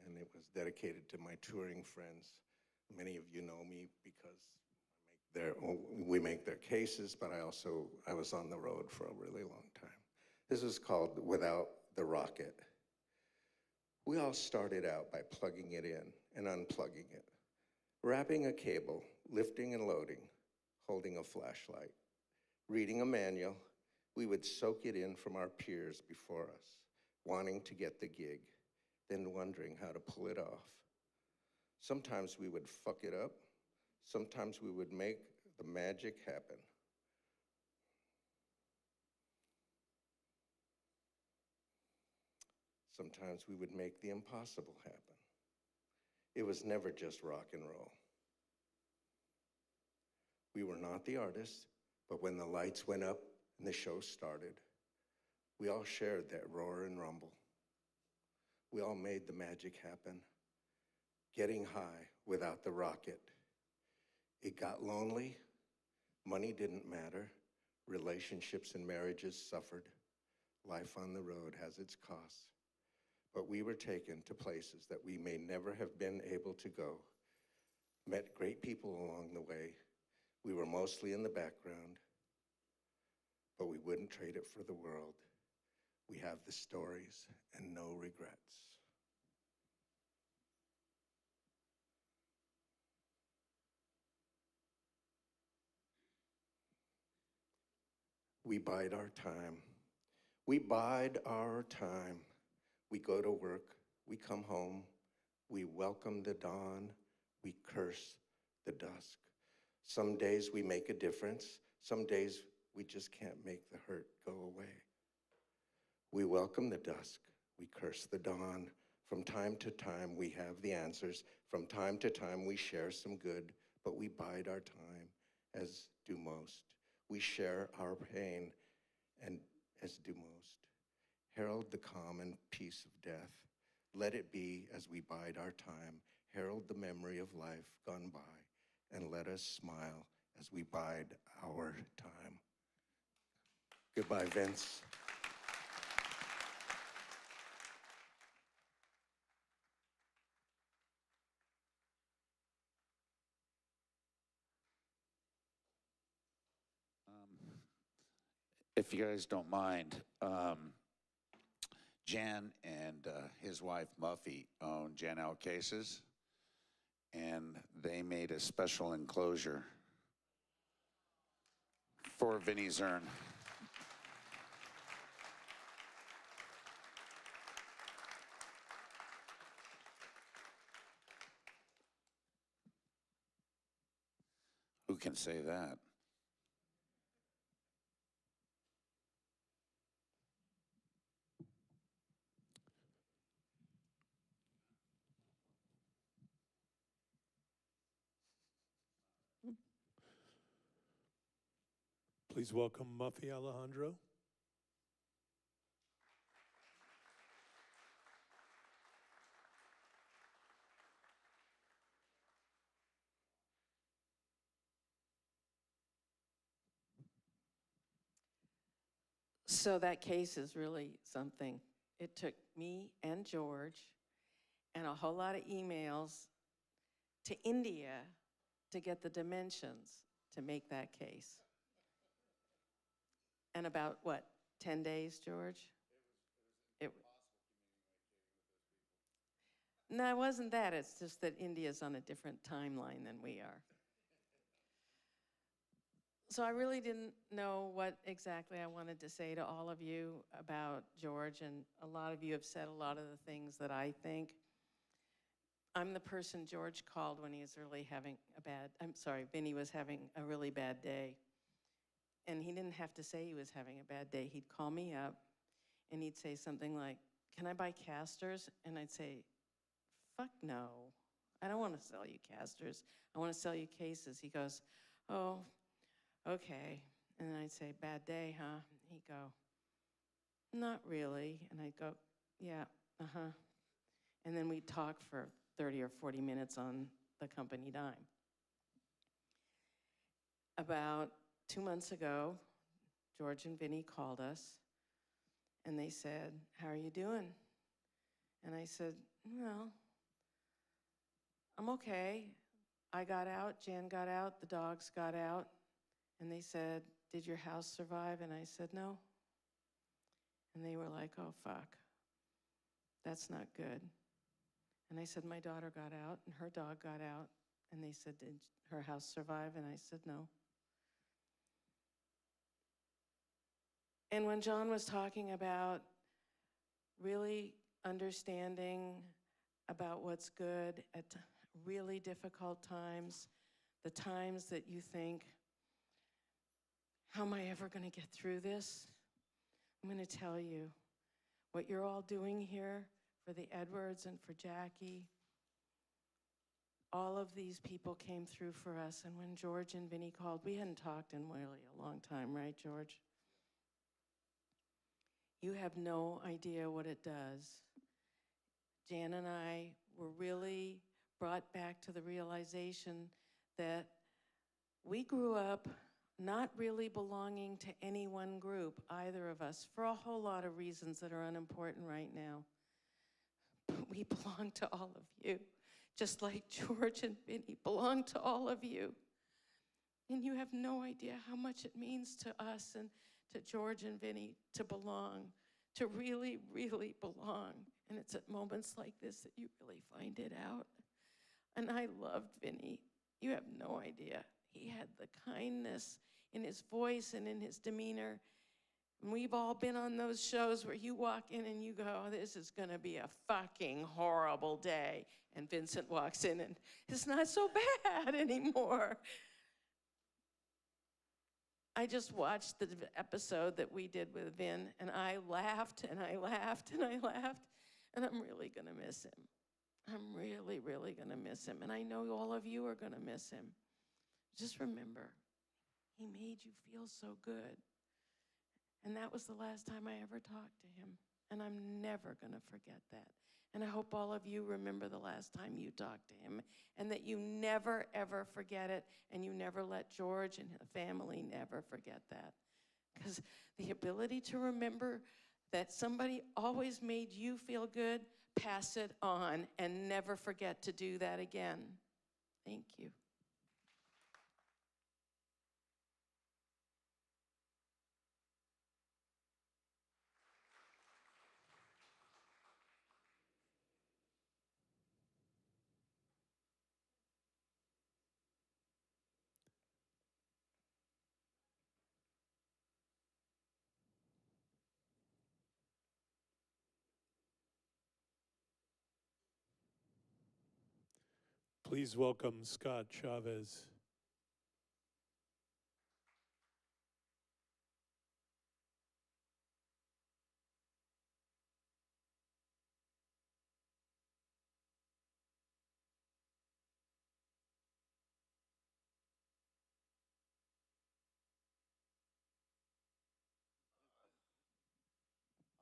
and it was dedicated to my touring friends. Many of you know me because we make their cases, but I was on the road for a really long time. This is called Without the Rocket. We all started out by plugging it in and unplugging it, wrapping a cable, lifting and loading, holding a flashlight, reading a manual. We would soak it in from our peers before us, wanting to get the gig, then wondering how to pull it off. Sometimes we would fuck it up, Sometimes we would make the magic happen. Sometimes we would make the impossible happen. It was never just rock and roll. We were not the artists, but when the lights went up and the show started, we all shared that roar and rumble. We all made the magic happen, getting high without the rocket. It got lonely. Money didn't matter. Relationships and marriages suffered. Life on the road has its costs. But we were taken to places that we may never have been able to go. Met great people along the way. We were mostly in the background, but we wouldn't trade it for the world. We have the stories and no regrets. We bide our time. We bide our time. We go to work. We come home. We welcome the dawn. We curse the dusk. Some days we make a difference. Some days we just can't make the hurt go away. We welcome the dusk. We curse the dawn. From time to time we have the answers. From time to time we share some good, but we bide our time, as do most. We share our pain, and as do most. Herald the calm and peace of death. Let it be as we bide our time. Herald the memory of life gone by, and let us smile as we bide our time. Goodbye, Vince. If you guys don't mind, Jan and his wife Muffy own Janelle Cases, and they made a special enclosure for Vinnie Zern. Who can say that? Please welcome Muffy Alejandro. So that case is really something. It took me and George and a whole lot of emails to India to get the dimensions to make that case. And about, what, 10 days, George? No, it wasn't that. It's just that India's on a different timeline than we are. So I really didn't know what exactly I wanted to say to all of you about George, and a lot of you have said a lot of the things that I think. I'm the person George called when he was really having Vinnie was having a really bad day. And he didn't have to say he was having a bad day. He'd call me up and he'd say something like, "Can I buy casters?" And I'd say, "Fuck no, I don't want to sell you casters. I want to sell you cases." He goes, "Oh, okay." And I'd say, "Bad day, huh?" He'd go, "Not really." And I'd go, "Yeah, uh-huh." And then we'd talk for 30 or 40 minutes on the company dime. About 2 months ago, George and Vinnie called us, and they said, "How are you doing?" And I said, "Well, I'm okay. I got out, Jan got out, the dogs got out." And they said, "Did your house survive?" And I said, "No." And they were like, "Oh, fuck. That's not good." And I said, "My daughter got out, and her dog got out." And they said, "Did her house survive?" And I said, "No." And when John was talking about really understanding about what's good at really difficult times, the times that you think, how am I ever going to get through this? I'm going to tell you what you're all doing here for the Edwards and for Jackie. All of these people came through for us, and when George and Vinny called, we hadn't talked in really a long time, right, George? You have no idea what it does. Jan and I were really brought back to the realization that we grew up not really belonging to any one group, either of us, for a whole lot of reasons that are unimportant right now. But we belong to all of you, just like George and Vinny belong to all of you. And you have no idea how much it means to us and to George and Vinny to belong, to really, really belong. And it's at moments like this that you really find it out. And I loved Vinny. You have no idea. He had the kindness in his voice and in his demeanor. And we've all been on those shows where you walk in and you go, this is going to be a fucking horrible day. And Vincent walks in and it's not so bad anymore. I just watched the episode that we did with Vin, and I laughed and I laughed and I laughed, and I'm really going to miss him. I'm really, really going to miss him. And I know all of you are going to miss him. Just remember, he made you feel so good. And that was the last time I ever talked to him. And I'm never going to forget that. And I hope all of you remember the last time you talked to him, and that you never, ever forget it, and you never let George and the family never forget that. Because the ability to remember that somebody always made you feel good, pass it on, and never forget to do that again. Thank you. Please welcome Scott Chavez.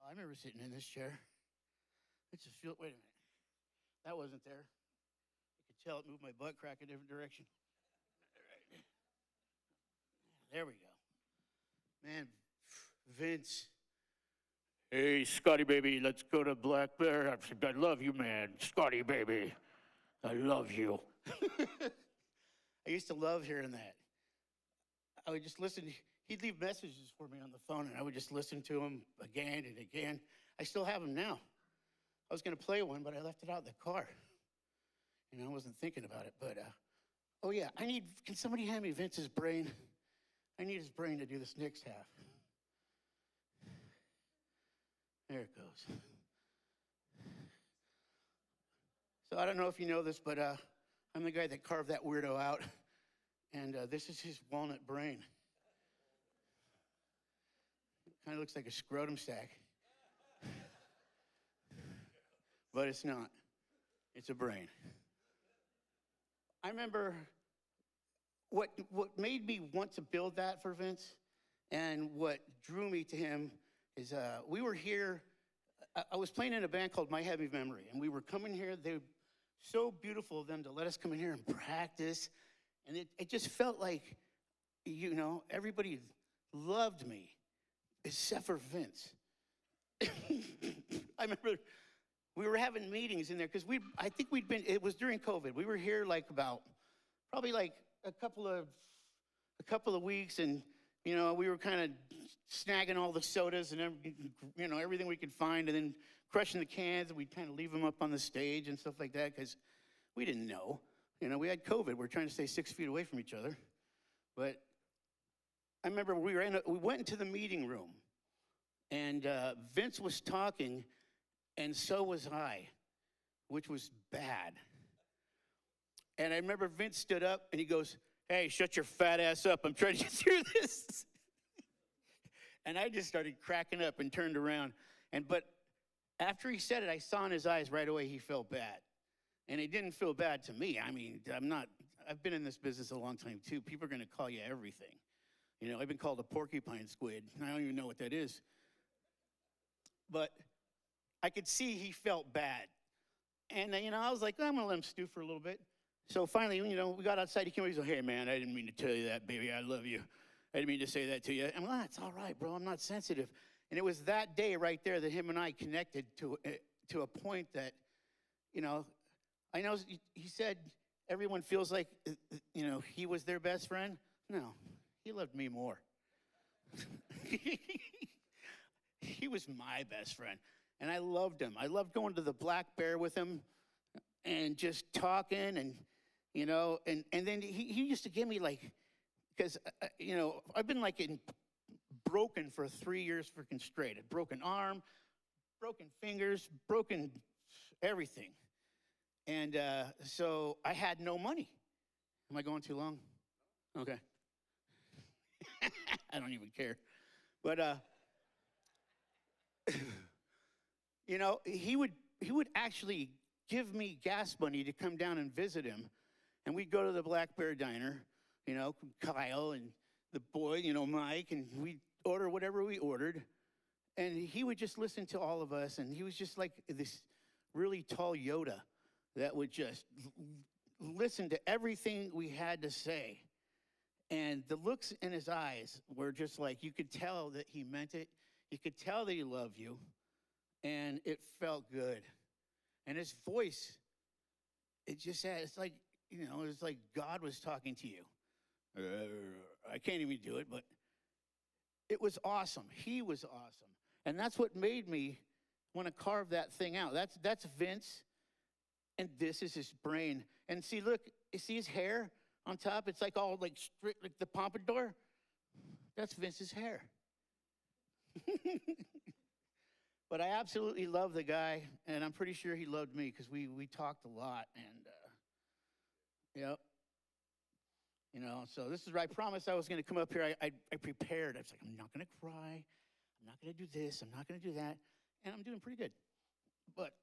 I remember sitting in this chair. It just feel, wait a minute. That wasn't there. I could tell it moved my butt crack a different direction. There we go. Man, Vince. Hey, Scotty baby, let's go to Black Bear. I love you, man. Scotty baby, I love you. I used to love hearing that. I would just listen. He'd leave messages for me on the phone, and I would just listen to them again and again. I still have them now. I was going to play one, but I left it out in the car. And I wasn't thinking about it, but, oh yeah, can somebody hand me Vince's brain? I need his brain to do this next half. There it goes. So I don't know if you know this, but I'm the guy that carved that weirdo out, and this is his walnut brain. Kind of looks like a scrotum sack. But it's not. It's a brain. I remember what made me want to build that for Vince, and what drew me to him is we were here. I was playing in a band called My Heavy Memory, and we were coming here. They were so beautiful of them to let us come in here and practice. And it just felt like, you know, everybody loved me, except for Vince. I remember we were having meetings in there because I think it was during COVID. We were here probably a couple of weeks, and, you know, we were kind of snagging all the sodas and, you know, everything we could find, and then crushing the cans, and we'd kind of leave them up on the stage and stuff like that because we didn't know. You know, we had COVID. We're trying to stay 6 feet away from each other. But I remember we went into the meeting room, and Vince was talking, and so was I, which was bad. And I remember Vince stood up, and he goes, hey, shut your fat ass up. I'm trying to get through this. And I just started cracking up and turned around. But after he said it, I saw in his eyes right away he felt bad. And it didn't feel bad to me. I mean, I've been in this business a long time too. People are going to call you everything. You know, I've been called a porcupine squid. I don't even know what that is. But I could see he felt bad. And, you know, I was like, I'm going to let him stew for a little bit. So finally, you know, we got outside. He came over. He's like, hey, man, I didn't mean to tell you that, baby. I love you. I didn't mean to say that to you. I'm like, it's all right, bro. I'm not sensitive. And it was that day right there that him and I connected to a point that, you know, I know he said everyone feels like, you know, he was their best friend. No, he loved me more. He was my best friend. And I loved him. I loved going to the Black Bear with him and just talking and, you know, and then he used to give me like, because, you know, I've been like broken for 3 years freaking straight. A broken arm, broken fingers, broken everything. And so I had no money. Am I going too long? Okay. I don't even care. But, you know, he would actually give me gas money to come down and visit him. And we'd go to the Black Bear Diner, you know, Kyle and the boy, you know, Mike, and we'd order whatever we ordered. And he would just listen to all of us. And he was just like this really tall Yoda that would just listen to everything we had to say. And the looks in his eyes were just like, you could tell that he meant it. You could tell that he loved you. And it felt good. And his voice, it just had, it's like, you know, it's like God was talking to you. I can't even do it, but it was awesome. He was awesome. And that's what made me want to carve that thing out. That's Vince, and this is his brain. And see, look, you see his hair on top? It's like all like straight, like the pompadour. That's Vince's hair. But I absolutely love the guy, and I'm pretty sure he loved me because we talked a lot. And, yep. You know, so this is where I promised I was going to come up here. I prepared. I was like, I'm not going to cry. I'm not going to do this. I'm not going to do that. And I'm doing pretty good. But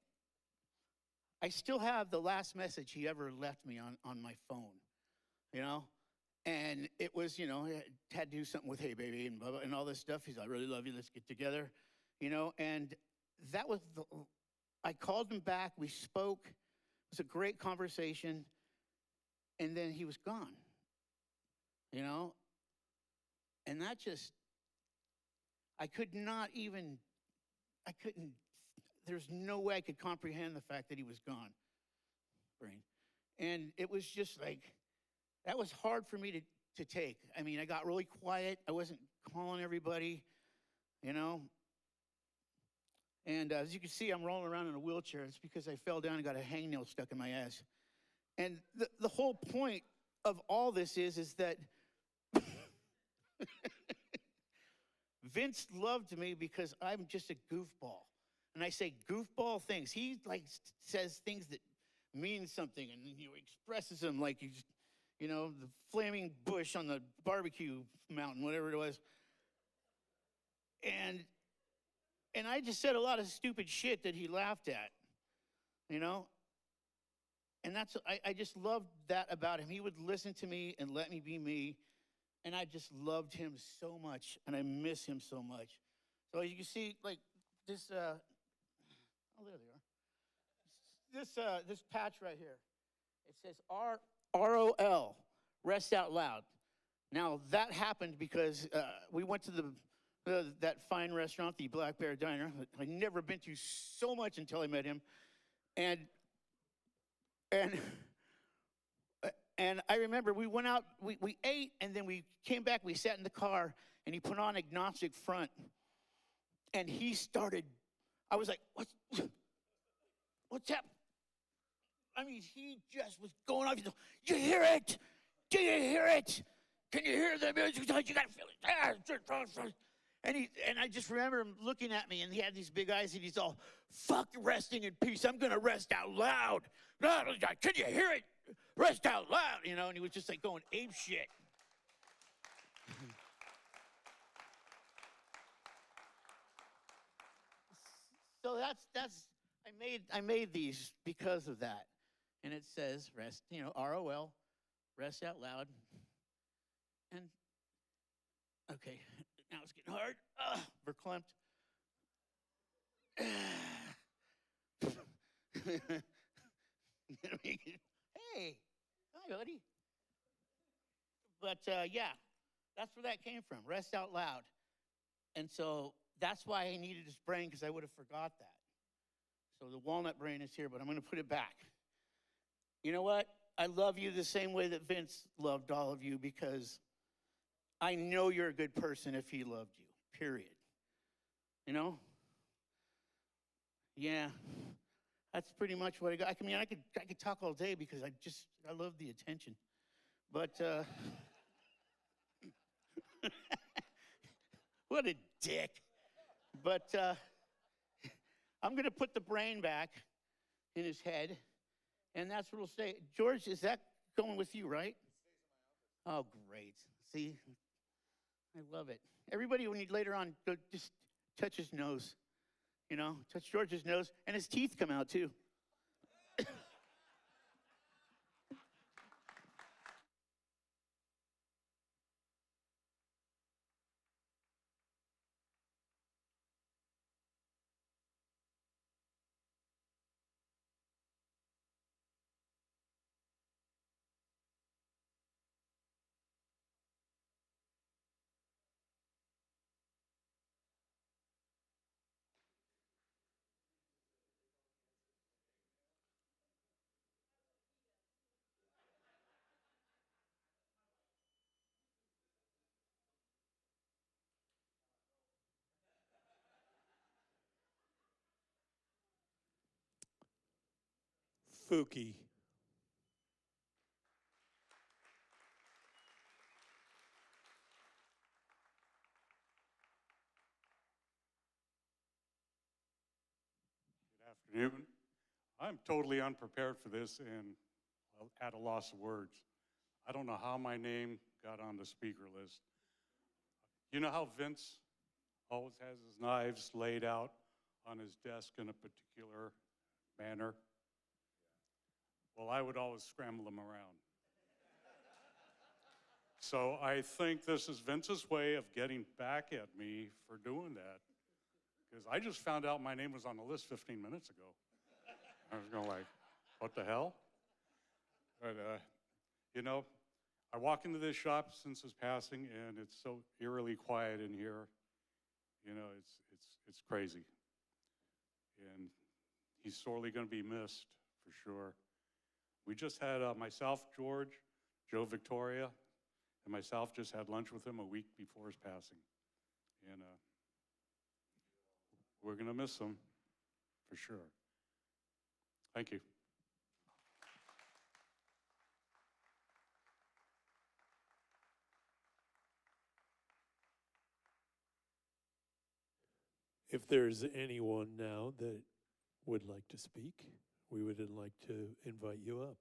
I still have the last message he ever left me on my phone, you know? And it was, you know, it had to do something with, hey, baby, and blah, blah, and all this stuff. He's like, I really love you. Let's get together, you know? And that was I called him back. We spoke. It was a great conversation. And then he was gone. You know, and that just, there's no way I could comprehend the fact that he was gone, brain. And it was just like, that was hard for me to take. I mean, I got really quiet. I wasn't calling everybody, you know. And as you can see, I'm rolling around in a wheelchair. It's because I fell down and got a hangnail stuck in my ass. And the whole point of all this is that Vince loved me because I'm just a goofball. And I say goofball things. He like says things that mean something and he expresses them like he's, you know, the flaming bush on the barbecue mountain, whatever it was. And I just said a lot of stupid shit that he laughed at, you know? And I just loved that about him. He would listen to me and let me be me. And I just loved him so much. And I miss him so much. So you can see, like, this, oh, there they are. This patch right here. It says ROL, Rest Out Loud. Now, that happened because we went to that fine restaurant, the Black Bear Diner. I'd never been to so much until I met him. And I remember we went out, we ate, and then we came back, we sat in the car, and he put on Agnostic Front. And he started, I was like, what's up? I mean, he just was going off. You hear it? Do you hear it? Can you hear the music? You gotta feel it. And I just remember him looking at me, and he had these big eyes, and he's all, fuck resting in peace. I'm gonna rest out loud. Can you hear it? rest out loud, you know, and he was just like going ape shit. So I made these because of that. And it says rest, you know, ROL, rest out loud. And okay, now it's getting hard. Verklempt. Hey, hi, buddy. But yeah, that's where that came from. Rest out loud. And so that's why I needed this brain, because I would have forgot that. So the walnut brain is here, but I'm going to put it back. You know what? I love you the same way that Vince loved all of you, because I know you're a good person if he loved you, period. You know? Yeah. That's pretty much what I got. I mean, I could talk all day because I love the attention. But what a dick. But I'm going to put the brain back in his head, and that's what he'll say. George, is that going with you, right? It stays in my office. Oh, great. See? I love it. Everybody, when you later on, go just touch his nose. You know, touch George's nose, and his teeth come out, too. Fuki. Good afternoon. I'm totally unprepared for this and at a loss of words. I don't know how my name got on the speaker list. You know how Vince always has his knives laid out on his desk in a particular manner? Well, I would always scramble them around. So I think this is Vince's way of getting back at me for doing that. Because I just found out my name was on the list 15 minutes ago. I was going like, what the hell? But, you know, I walk into this shop since his passing, and it's so eerily quiet in here. You know, it's crazy. And he's sorely going to be missed, for sure. We just had myself, George, Joe Victoria, and myself just had lunch with him a week before his passing. And we're going to miss him, for sure. Thank you. If there's anyone now that would like to speak, we would like to invite you up.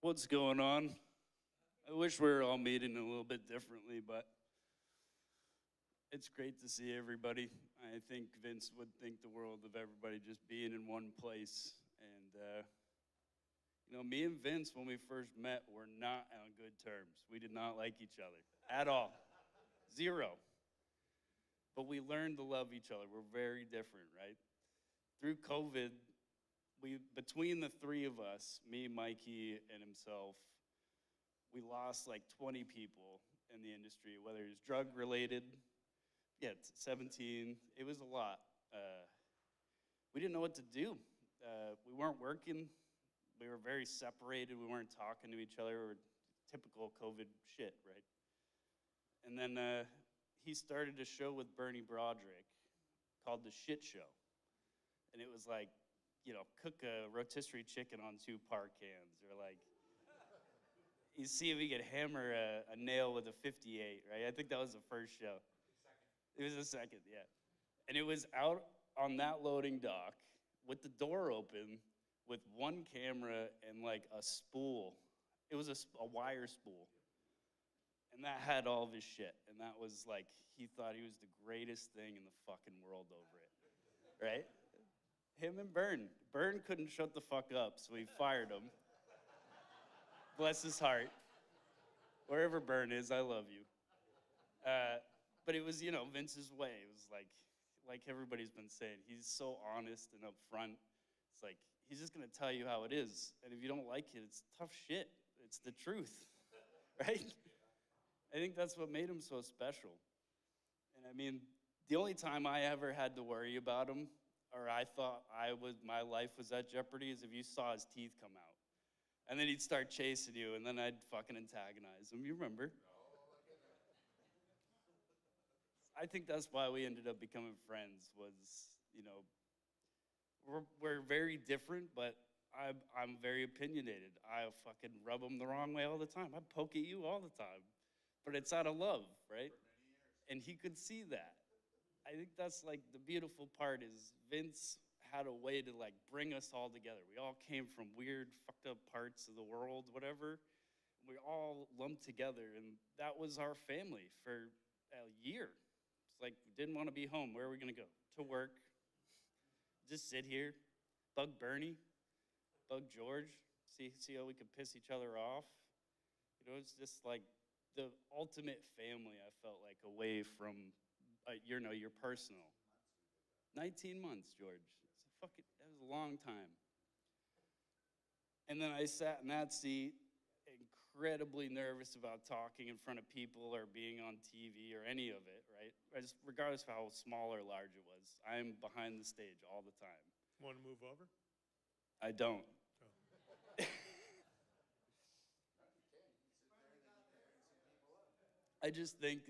What's going on? I wish we were all meeting a little bit differently, but it's great to see everybody. I think Vince would think the world of everybody just being in one place. And, you know, me and Vince, when we first met, were not on good terms. We did not like each other at all. Zero. But we learned to love each other. We're very different, right? Through COVID, between the three of us, me, Mikey, and himself, we lost like 20 people in the industry, whether it was drug-related, 17, it was a lot. We didn't know what to do. We weren't working. We were very separated. We weren't talking to each other. We were typical COVID shit, right? And then he started a show with Bernie Broderick called The Shit Show. And it was like cook a rotisserie chicken on 2 par cans, or like, you see if he could hammer a nail with a 58, right? I think that was the first show. It was the second, yeah. And it was out on that loading dock with the door open with 1 camera and like a spool. It was a wire spool. And that had all of his shit. And that was like, he thought he was the greatest thing in the fucking world over it, right? Him and Bern. Bern couldn't shut the fuck up, so he fired him. Bless his heart. Wherever Bern is, I love you. But it was, Vince's way. It was like everybody's been saying, he's so honest and upfront. It's like, he's just gonna tell you how it is. And if you don't like it, it's tough shit. It's the truth, right? I think that's what made him so special. And I mean, the only time I ever had to worry about him, or I thought my life was at jeopardy, is if you saw his teeth come out. And then he'd start chasing you, and then I'd fucking antagonize him. You remember? I think that's why we ended up becoming friends, was, we're very different, but I'm very opinionated. I fucking rub him the wrong way all the time. I poke at you all the time. But it's out of love, right? And he could see that. I think that's like the beautiful part is Vince had a way to like bring us all together. We all came from weird, fucked up parts of the world, whatever. We all lumped together, and that was our family for a year. It's like, we didn't want to be home. Where are we going to go? To work. Just sit here, bug Bernie, bug George, see how we could piss each other off. It's just like the ultimate family, I felt like, away from, your personal. 19 months, George. That was a long time. And then I sat in that seat, incredibly nervous about talking in front of people or being on TV or any of it, right? Regardless of how small or large it was. I'm behind the stage all the time. Want to move over? I don't. I just think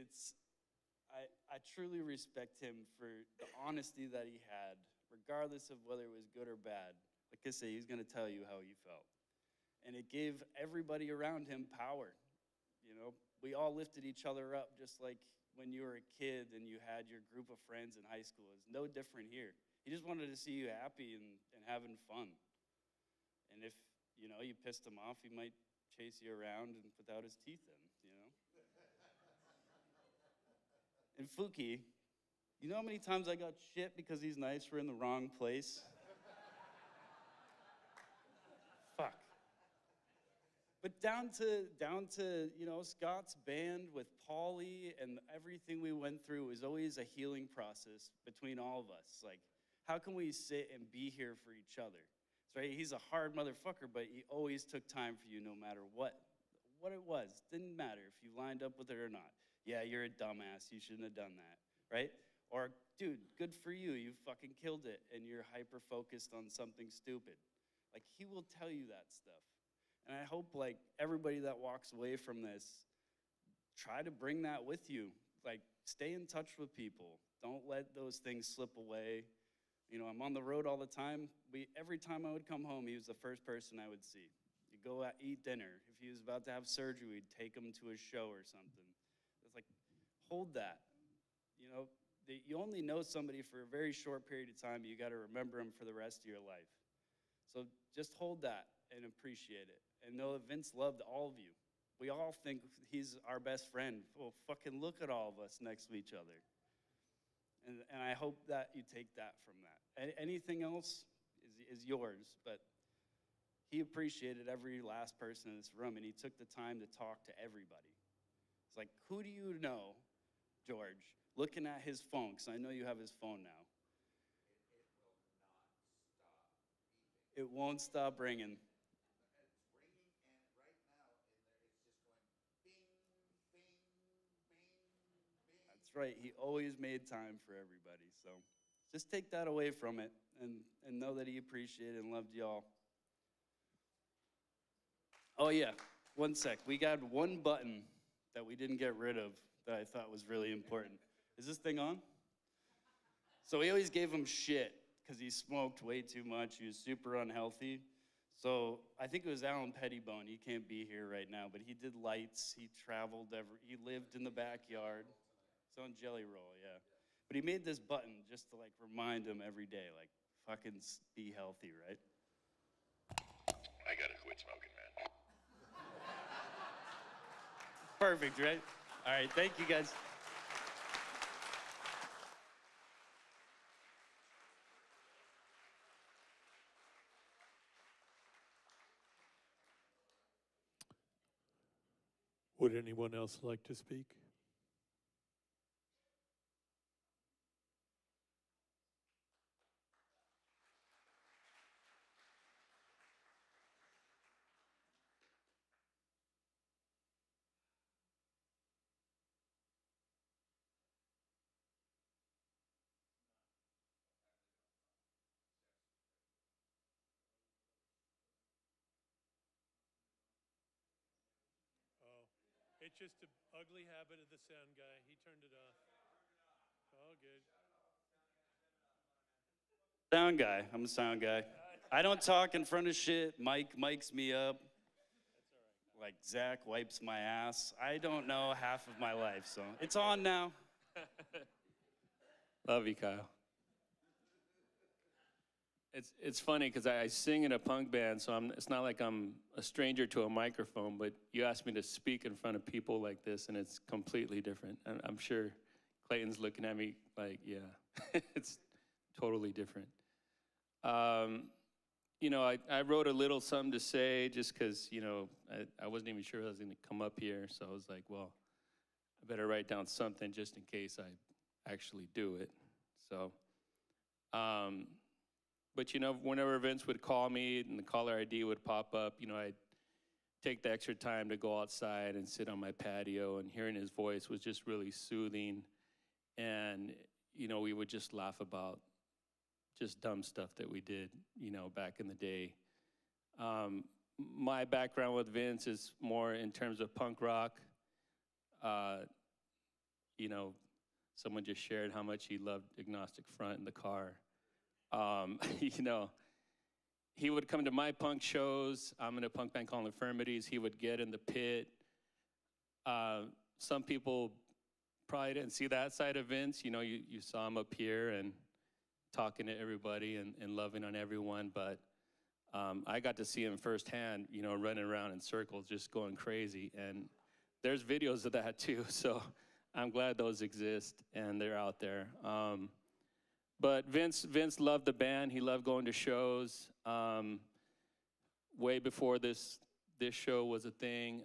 I truly respect him for the honesty that he had, regardless of whether it was good or bad. Like I say, he's going to tell you how he felt. And it gave everybody around him power. We all lifted each other up, just like when you were a kid and you had your group of friends in high school. It's no different here. He just wanted to see you happy and having fun. And if, you pissed him off, he might chase you around and without his teeth in, And Fuki, you know how many times I got shit because these knives were in the wrong place? Fuck. But down to Scott's band with Paulie and everything we went through was always a healing process between all of us. Like, how can we sit and be here for each other? So, right, he's a hard motherfucker, but he always took time for you no matter what it was. Didn't matter if you lined up with it or not. Yeah, you're a dumbass. You shouldn't have done that, right? Or, dude, good for you. You fucking killed it, and you're hyper-focused on something stupid. Like, he will tell you that stuff. And I hope, like, everybody that walks away from this, try to bring that with you. Like, stay in touch with people. Don't let those things slip away. I'm on the road all the time. Every time I would come home, he was the first person I would see. You'd go out, eat dinner. If he was about to have surgery, we'd take him to a show or something. It's like, hold that. You only know somebody for a very short period of time. You got to remember them for the rest of your life. So just hold that and appreciate it. And know that Vince loved all of you. We all think he's our best friend. Well, fucking look at all of us next to each other. And I hope that you take that from that. Anything else is yours, but he appreciated every last person in this room, and he took the time to talk to everybody. It's like, who do you know, George, looking at his phone, because I know you have his phone now. It won't stop ringing. That's right. He always made time for everybody. So just take that away from it and know that he appreciated and loved y'all. Oh, yeah. One sec. We got one button that we didn't get rid of that I thought was really important. Is this thing on? So we always gave him shit because he smoked way too much. He was super unhealthy. So I think it was Alan Pettibone. He can't be here right now, but he did lights. He traveled he lived in the backyard. It's on Jelly Roll, yeah. But he made this button just to like remind him every day, like fucking be healthy, right? I gotta quit smoking, man. Perfect, right? All right, thank you guys. Would anyone else like to speak? It's just an ugly habit of the sound guy. He turned it off. All good. Sound guy. I'm a sound guy. I don't talk in front of shit. Mike mics me up. Like Zach wipes my ass. I don't know half of my life, so it's on now. Love you, Kyle. It's funny because I sing in a punk band, so it's not like I'm a stranger to a microphone, but you asked me to speak in front of people like this, and it's completely different. And I'm sure Clayton's looking at me like, yeah, it's totally different. You know, I wrote a little something to say just because, you know, I wasn't even sure I was going to come up here, so I was like, well, I better write down something just in case I actually do it. So, but, you know, whenever Vince would call me and the caller ID would pop up, you know, I'd take the extra time to go outside and sit on my patio, and hearing his voice was just really soothing. And, you know, we would just laugh about just dumb stuff that we did, you know, back in the day. My background with Vince is more in terms of punk rock. You know, someone just shared how much he loved Agnostic Front in the car. You know, he would come to my punk shows. I'm in a punk band called Infirmities. He would get in the pit. Some people probably didn't see that side of Vince. You know, you saw him up here and talking to everybody and loving on everyone. But I got to see him firsthand, you know, running around in circles, just going crazy. And there's videos of that too. So I'm glad those exist and they're out there. But Vince loved the band. He loved going to shows. Way before this show was a thing,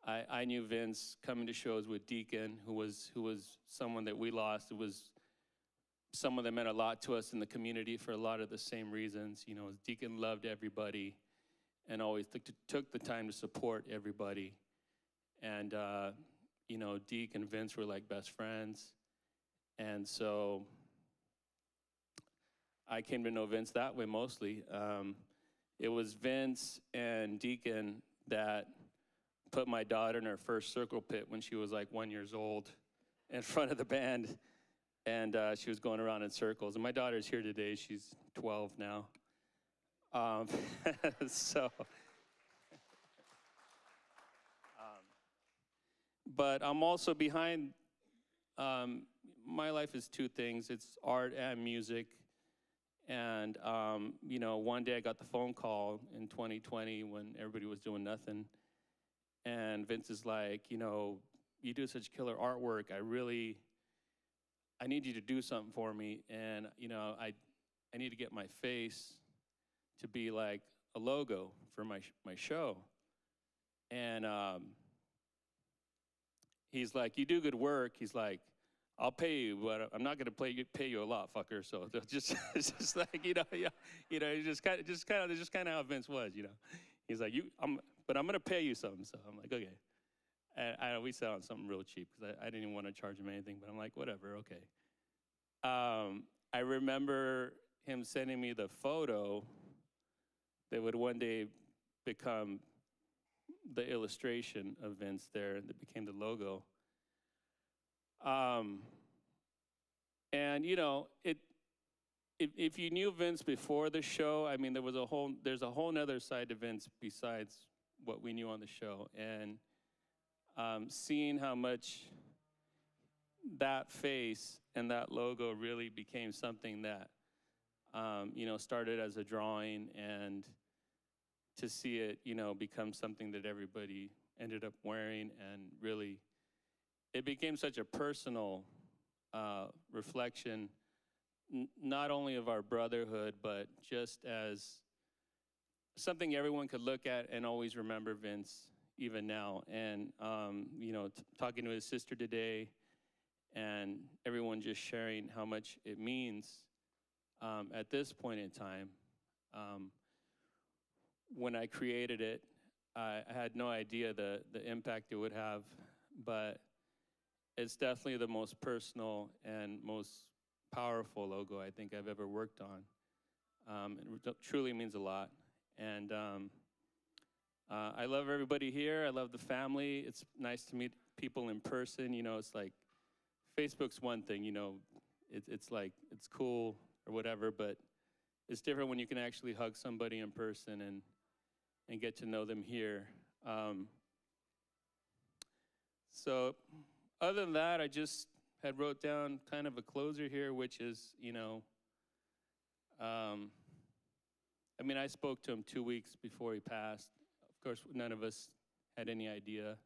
I knew Vince coming to shows with Deacon, who was someone that we lost. It was someone that meant a lot to us in the community for a lot of the same reasons. You know, Deacon loved everybody and always took the time to support everybody. And, you know, Deke and Vince were like best friends. And so I came to know Vince that way mostly. It was Vince and Deacon that put my daughter in her first circle pit when she was like 1 year old in front of the band. And she was going around in circles. And my daughter's here today. She's 12 now. So, but I'm also behind, my life is two things. It's art and music. And, you know, one day I got the phone call in 2020 when everybody was doing nothing. And Vince is like, you know, you do such killer artwork. I need you to do something for me. And, you know, I need to get my face to be like a logo for my show. And he's like, you do good work. He's like, I'll pay you, but I'm not gonna pay you a lot, fucker. So just it's just like, you know, yeah, you know, just kind of how Vince was, you know. He's like, but I'm gonna pay you something. So I'm like, okay. And we sell on something real cheap because I didn't even want to charge him anything, but I'm like, whatever, okay. I remember him sending me the photo that would one day become the illustration of Vince there that became the logo. And, you know, if you knew Vince before the show, I mean, there's a whole nother side to Vince besides what we knew on the show. And seeing how much that face and that logo really became something that, started as a drawing, and to see it, become something that everybody ended up wearing, and really, it became such a personal reflection, not only of our brotherhood, but just as something everyone could look at and always remember Vince, even now. And, talking to his sister today, and everyone just sharing how much it means at this point in time. When I created it, I had no idea the impact it would have, but it's definitely the most personal and most powerful logo I think I've ever worked on. It truly means a lot. And I love everybody here. I love the family. It's nice to meet people in person. It's like Facebook's one thing, it's like, it's cool or whatever, but it's different when you can actually hug somebody in person and get to know them here. So other than that, I just had wrote down kind of a closer here, which is, I spoke to him 2 weeks before he passed. Of course, none of us had any idea.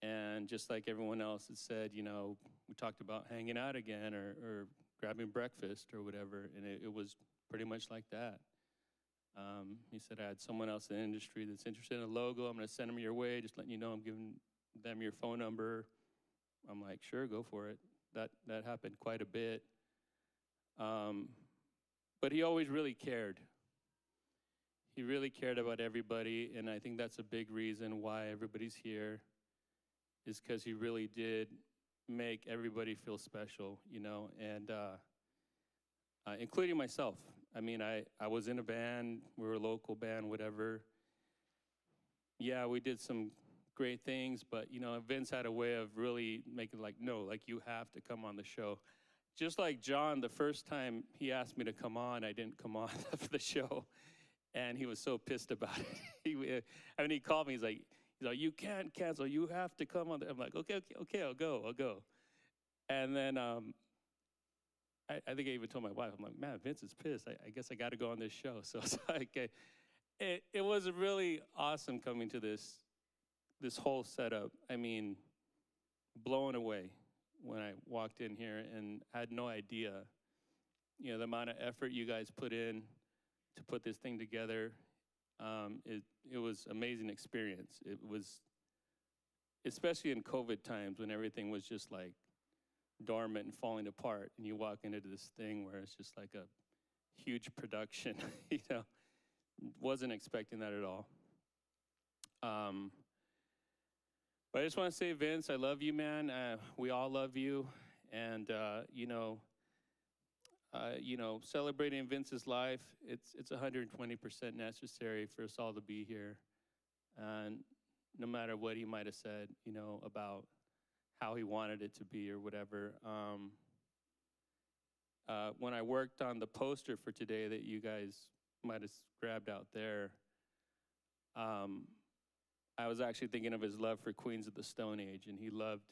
And just like everyone else had said, we talked about hanging out again or grabbing breakfast or whatever, and it was pretty much like that. He said, I had someone else in the industry that's interested in a logo. I'm going to send them your way, just letting you know I'm giving them your phone number. I'm like, sure, go for it. That happened quite a bit. But he always really cared. He really cared about everybody, and I think that's a big reason why everybody's here, is because he really did make everybody feel special, and including myself. I was in a band, we were a local band, whatever. Yeah, we did some great things, but Vince had a way of really making no, you have to come on the show. Just like John, the first time he asked me to come on, I didn't come on for the show, and he was so pissed about it. He called me, he's like, you can't cancel, you have to come on. I'm like, okay, I'll go. And then I think I even told my wife, I'm like, man, Vince is pissed. I guess I got to go on this show. So it's like, it was really awesome coming to this whole setup. Blown away when I walked in here and had no idea, the amount of effort you guys put in to put this thing together. It was amazing experience. It was, especially in COVID times when everything was just like dormant and falling apart, and you walk into this thing where it's just like a huge production, wasn't expecting that at all. But I just want to say, Vince, I love you, man. We all love you, and celebrating Vince's life, it's 120% necessary for us all to be here. And no matter what he might have said, about how he wanted it to be or whatever. When I worked on the poster for today that you guys might have grabbed out there, I was actually thinking of his love for Queens of the Stone Age, and he loved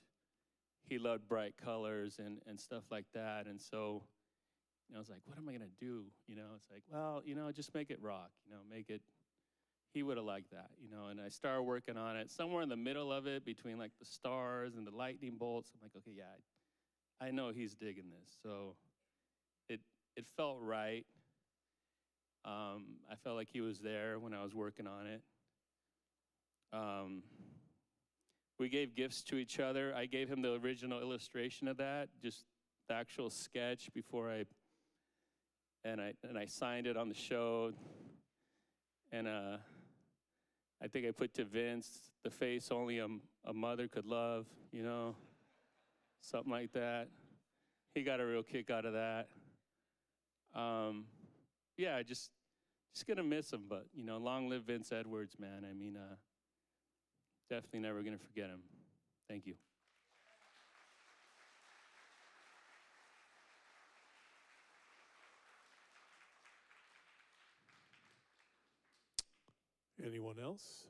bright colors and stuff like that. And so, I was like, what am I gonna do? It's like, well, just make it rock, make it, he would have liked that, and I started working on it. Somewhere in the middle of it, between like the stars and the lightning bolts, I'm like, okay, yeah, I know he's digging this. So it felt right. I felt like he was there when I was working on it. We gave gifts to each other. I gave him the original illustration of that, just the actual sketch before I signed it on the show. And I think I put to Vince, the face only a mother could love, something like that. He got a real kick out of that. Yeah, just gonna miss him, but long live Vince Edwards, man. Definitely never gonna forget him. Thank you. Anyone else?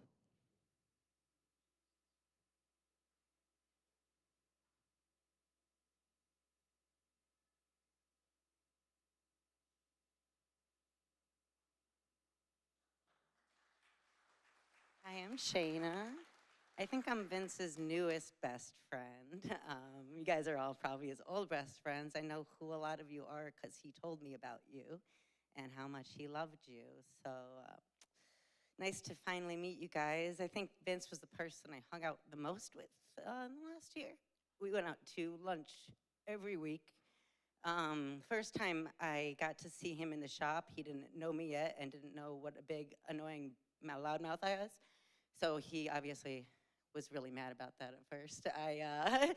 Hi, I'm Shayna. I think I'm Vince's newest best friend. You guys are all probably his old best friends. I know who a lot of you are because he told me about you and how much he loved you. So nice to finally meet you guys. I think Vince was the person I hung out the most with in the last year. We went out to lunch every week. First time I got to see him in the shop, he didn't know me yet and didn't know what a big, annoying loudmouth I was. So he obviously was really mad about that at first. I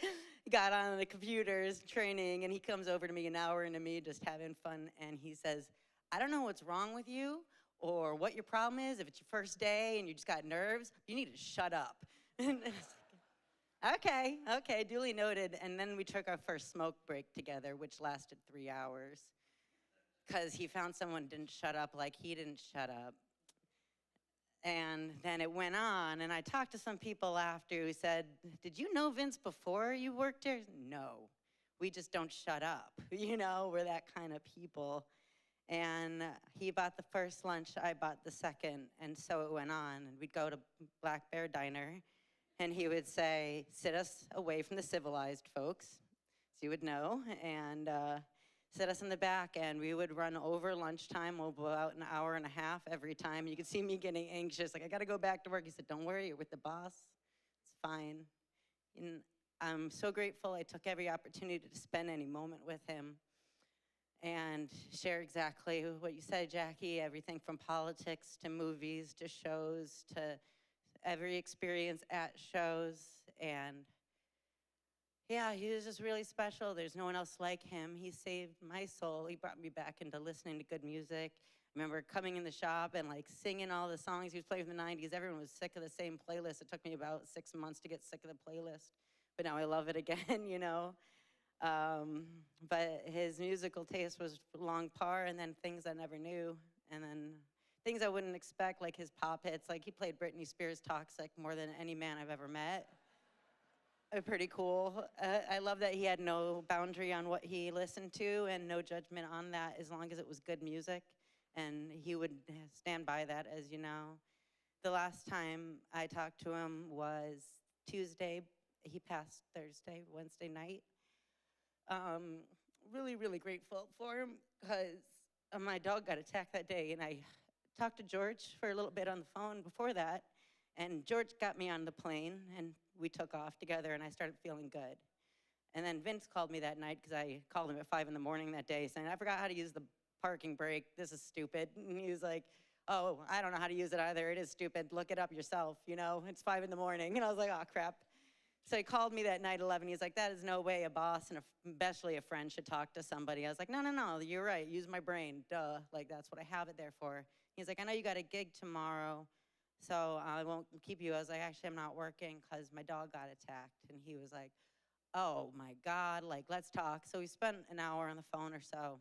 got on the computers training, and he comes over to me an hour into me just having fun, and he says, I don't know what's wrong with you or what your problem is. If it's your first day and you just got nerves, you need to shut up. And it's like, okay, duly noted. And then we took our first smoke break together, which lasted 3 hours, because he found someone didn't shut up like he didn't shut up. And then it went on, and I talked to some people after who said, did you know Vince before you worked here? No, we just don't shut up. You know, we're that kind of people. And he bought the first lunch, I bought the second, and so it went on. And we'd go to Black Bear Diner, and he would say, sit us away from the civilized folks, so you would know, and sit us in the back, and we would run over lunchtime, about an hour and a half every time. You could see me getting anxious, like, I gotta go back to work. He said, don't worry, you're with the boss, it's fine. And I'm so grateful I took every opportunity to spend any moment with him and share exactly what you said, Jackie, everything from politics to movies to shows to every experience at shows. And yeah, he was just really special. There's no one else like him. He saved my soul. He brought me back into listening to good music. I remember coming in the shop and like singing all the songs he was playing from the 90s. Everyone was sick of the same playlist. It took me about 6 months to get sick of the playlist, but now I love it again, you know. But his musical taste was long par, and then things I never knew, and then things I wouldn't expect, like his pop hits. Like he played Britney Spears' Toxic more than any man I've ever met. Pretty cool. I love that he had no boundary on what he listened to and no judgment on that as long as it was good music. And he would stand by that, as you know. The last time I talked to him was Tuesday. He passed Thursday, Wednesday night. Really, really grateful for him because my dog got attacked that day, and I talked to George for a little bit on the phone before that, and George got me on the plane, and we took off together, and I started feeling good. And then Vince called me that night because I called him at 5 in the morning that day saying, I forgot how to use the parking brake. This is stupid. And he was like, oh, I don't know how to use it either. It is stupid. Look it up yourself, you know? It's 5 in the morning. And I was like, oh, crap. So he called me that night, 11. He's like, that is no way a boss and especially a friend should talk to somebody. I was like, no, you're right. Use my brain. Duh. Like, that's what I have it there for. He's like, I know you got a gig tomorrow, so I won't keep you. I was like, actually, I'm not working because my dog got attacked. And he was like, oh, my God. Like, let's talk. So we spent an hour on the phone or so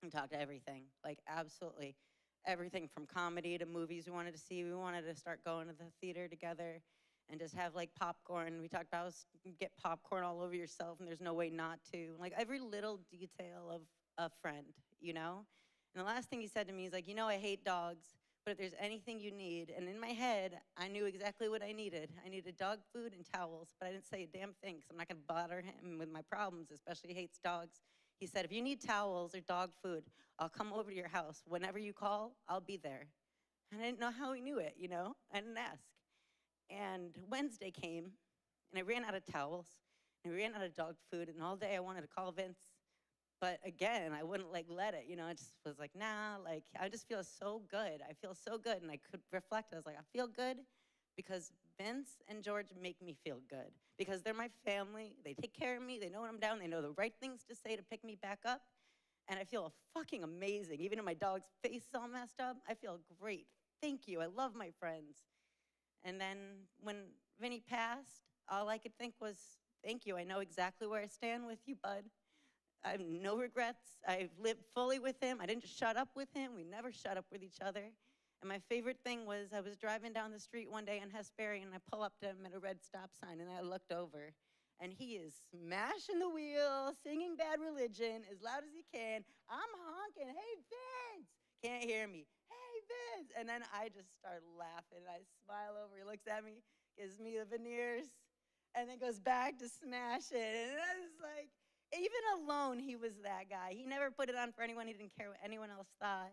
and talked to everything. Like, absolutely everything from comedy to movies we wanted to see. We wanted to start going to the theater together and just have like popcorn. We talked about get popcorn all over yourself and there's no way not to. Like every little detail of a friend, you know? And the last thing he said to me is like, you know, I hate dogs, but if there's anything you need, and in my head, I knew exactly what I needed. I needed dog food and towels, but I didn't say a damn thing because I'm not gonna bother him with my problems, especially he hates dogs. He said, if you need towels or dog food, I'll come over to your house. Whenever you call, I'll be there. And I didn't know how he knew it, you know? I didn't ask. And Wednesday came, and I ran out of towels, and I ran out of dog food, and all day I wanted to call Vince. But again, I wouldn't like let it, you know, I just was like, nah, like I just feel so good. I feel so good. And I could reflect, I was like, I feel good because Vince and George make me feel good because they're my family. They take care of me. They know when I'm down. They know the right things to say to pick me back up. And I feel fucking amazing. Even if my dog's face is all messed up, I feel great. Thank you. I love my friends. And then when Vinny passed, all I could think was, thank you. I know exactly where I stand with you, bud. I have no regrets. I've lived fully with him. I didn't shut up with him. We never shut up with each other. And my favorite thing was I was driving down the street one day in Hesperia, and I pull up to him at a red stop sign, and I looked over, and he is smashing the wheel, singing Bad Religion as loud as he can. I'm honking, hey, Vince! Can't hear me. Hey, Vince! And then I just start laughing. I smile over. He looks at me, gives me the veneers, and then goes back to smash it. And I was like, even alone, he was that guy. He never put it on for anyone. He didn't care what anyone else thought.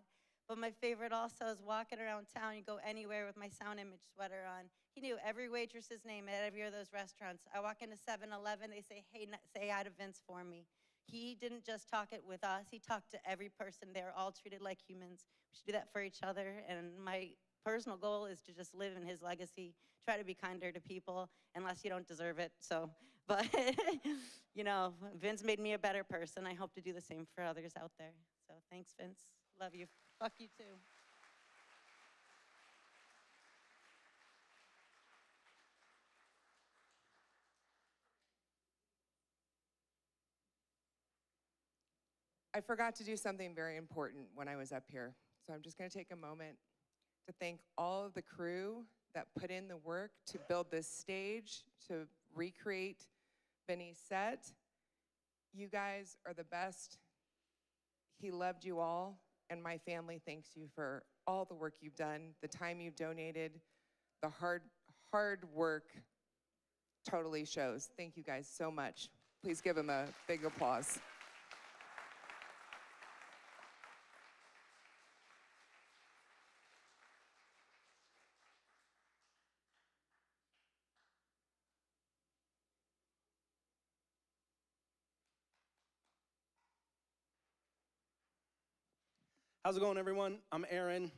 But my favorite also is walking around town. You go anywhere with my Sound Image sweater on. He knew every waitress's name at every of those restaurants. I walk into 7-Eleven, they say, hey, say hi to Vince for me. He didn't just talk it with us. He talked to every person. They're all treated like humans. We should do that for each other. And my personal goal is to just live in his legacy, try to be kinder to people, unless you don't deserve it. So, but, you know, Vince made me a better person. I hope to do the same for others out there. So thanks, Vince. Love you. Fuck you too. I forgot to do something very important when I was up here. So I'm just going to take a moment to thank all of the crew that put in the work to build this stage, to recreate Vinny's set. You guys are the best. He loved you all, and my family thanks you for all the work you've done, the time you've donated, the hard work totally shows. Thank you guys so much. Please give him a big applause. How's it going, everyone? I'm Aaron.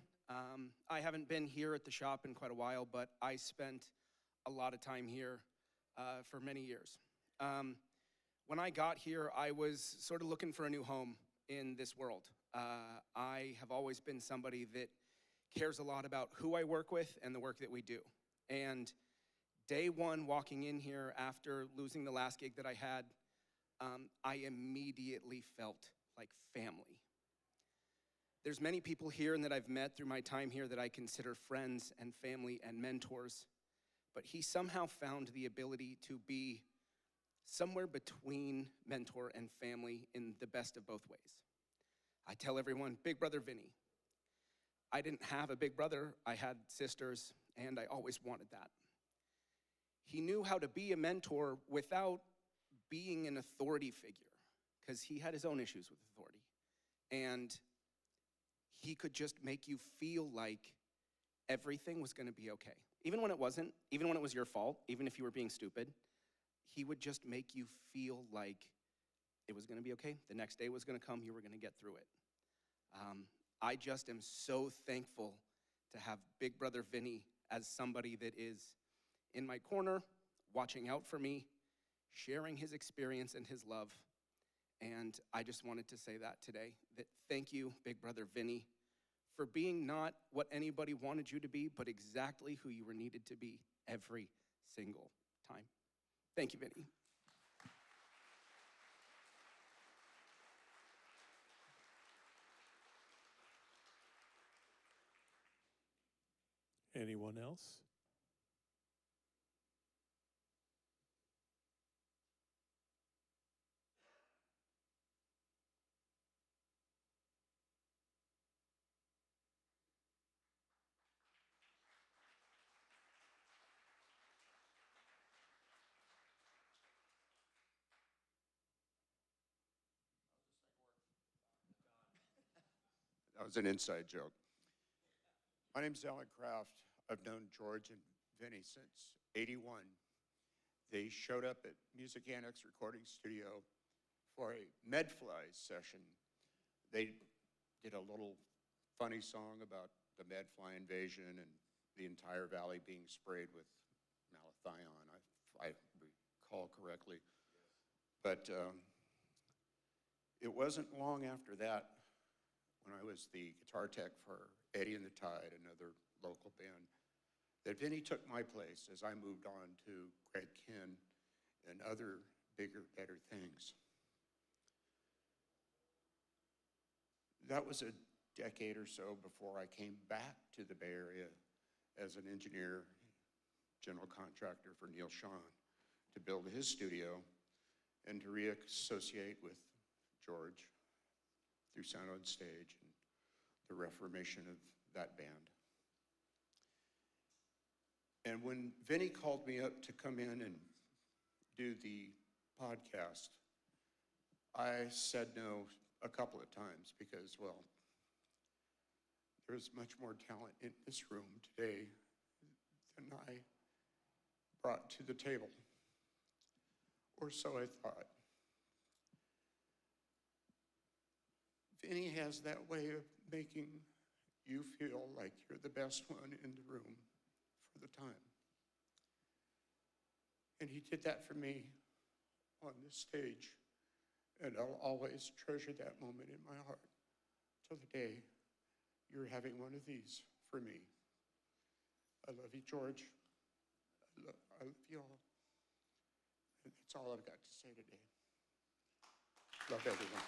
I haven't been here at the shop in quite a while, but I spent a lot of time here for many years. When I got here, I was sort of looking for a new home in this world. I have always been somebody that cares a lot about who I work with and the work that we do. And day one, walking in here after losing the last gig that I had, I immediately felt like family. There's many people here and that I've met through my time here that I consider friends and family and mentors, but he somehow found the ability to be somewhere between mentor and family in the best of both ways. I tell everyone, Big Brother Vinny. I didn't have a big brother, I had sisters, and I always wanted that. He knew how to be a mentor without being an authority figure, because he had his own issues with authority. And he could just make you feel like everything was gonna be okay. Even when it wasn't, even when it was your fault, even if you were being stupid, he would just make you feel like it was gonna be okay. The next day was gonna come, you were gonna get through it. I just am so thankful to have Big Brother Vinny as somebody that is in my corner, watching out for me, sharing his experience and his love. And I just wanted to say that today, that thank you, Big Brother Vinny, for being not what anybody wanted you to be, but exactly who you were needed to be every single time. Thank you, Vinny. Anyone else? That was an inside joke. My name's Alan Kraft. I've known George and Vinny since '81. They showed up at Music Annex Recording Studio for a Medfly session. They did a little funny song about the Medfly invasion and the entire valley being sprayed with malathion, if I recall correctly. But it wasn't long after that, when I was the guitar tech for Eddie and the Tide, another local band, that Vinny took my place as I moved on to Greg Kihn and other bigger, better things. That was a decade or so before I came back to the Bay Area as an engineer, general contractor for Neil Sean, to build his studio and to reassociate with George through Sound on Stage and the reformation of that band. And when Vinny called me up to come in and do the podcast, I said no a couple of times because, well, there's much more talent in this room today than I brought to the table, or so I thought. Vinny has that way of making you feel like you're the best one in the room for the time. And he did that for me on this stage, and I'll always treasure that moment in my heart till the day you're having one of these for me. I love you, George. I love you all. And that's all I've got to say today. Love everyone.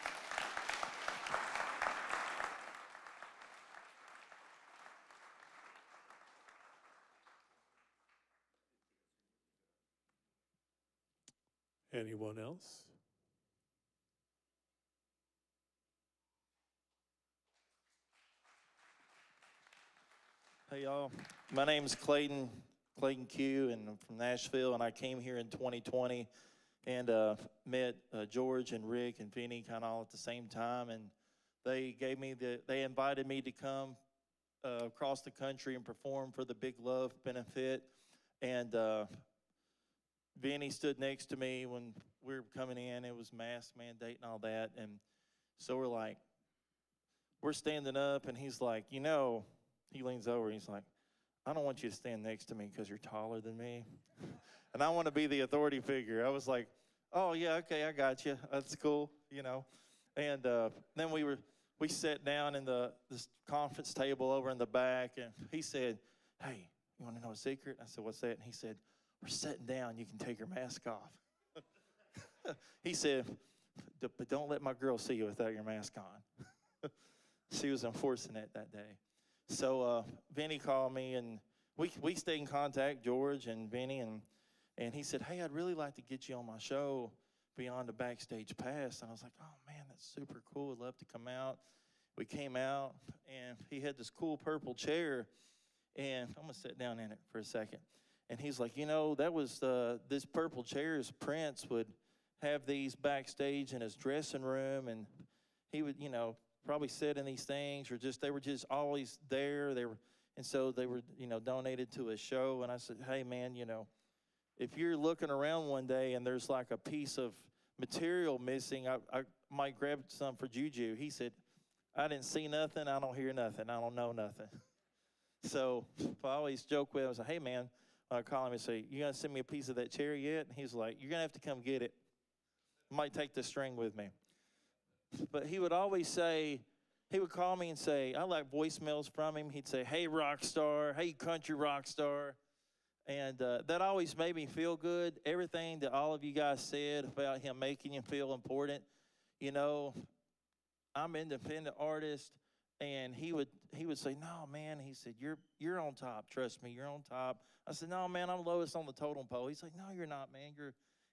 Anyone else? Hey y'all, my name is Clayton Q, and I'm from Nashville, and I came here in 2020 and met George and Rick and Vinny kind of all at the same time, and they invited me to come across the country and perform for the Big Love benefit, and Vinny stood next to me when we were coming in. It was mask mandate and all that, and so we're standing up, and he's like, you know, he leans over and he's like, I don't want you to stand next to me because you're taller than me. And I want to be the authority figure. I was like, oh, yeah, okay, I got you. That's cool, you know. And then we sat down in this conference table over in the back, and he said, hey, you want to know a secret? I said, what's that? And he said, we're sitting down. You can take your mask off. He said, but don't let my girl see you without your mask on. She was enforcing it that day. So Vinny called me, and we stayed in contact, George and Vinny, and he said, hey, I'd really like to get you on my show, Beyond the Backstage Pass. And I was like, oh, man, that's super cool. I'd love to come out. We came out, and he had this cool purple chair, and I'm going to sit down in it for a second. And he's like, you know, that was this purple chairs, Prince would have these backstage in his dressing room, and he would, you know, probably sit in these things, or they were just always there. And so they were, you know, donated to a show. And I said, hey, man, you know, if you're looking around one day and there's like a piece of material missing, I might grab some for Juju. He said, I didn't see nothing. I don't hear nothing. I don't know nothing. So I always joke with him. I say, hey, man, I call him and say, you going to send me a piece of that chair yet? And he's like, you're going to have to come get it. I might take the string with me. But he would always say, he would call me and say, I like voicemails from him. He'd say, hey, rock star, hey, country rock star. And that always made me feel good. Everything that all of you guys said about him making you feel important, you know, I'm an independent artist. And he would say, no, man, he said, you're on top. Trust me, you're on top. I said, no, man, I'm lowest on the totem pole. He's like, no, you're not, man.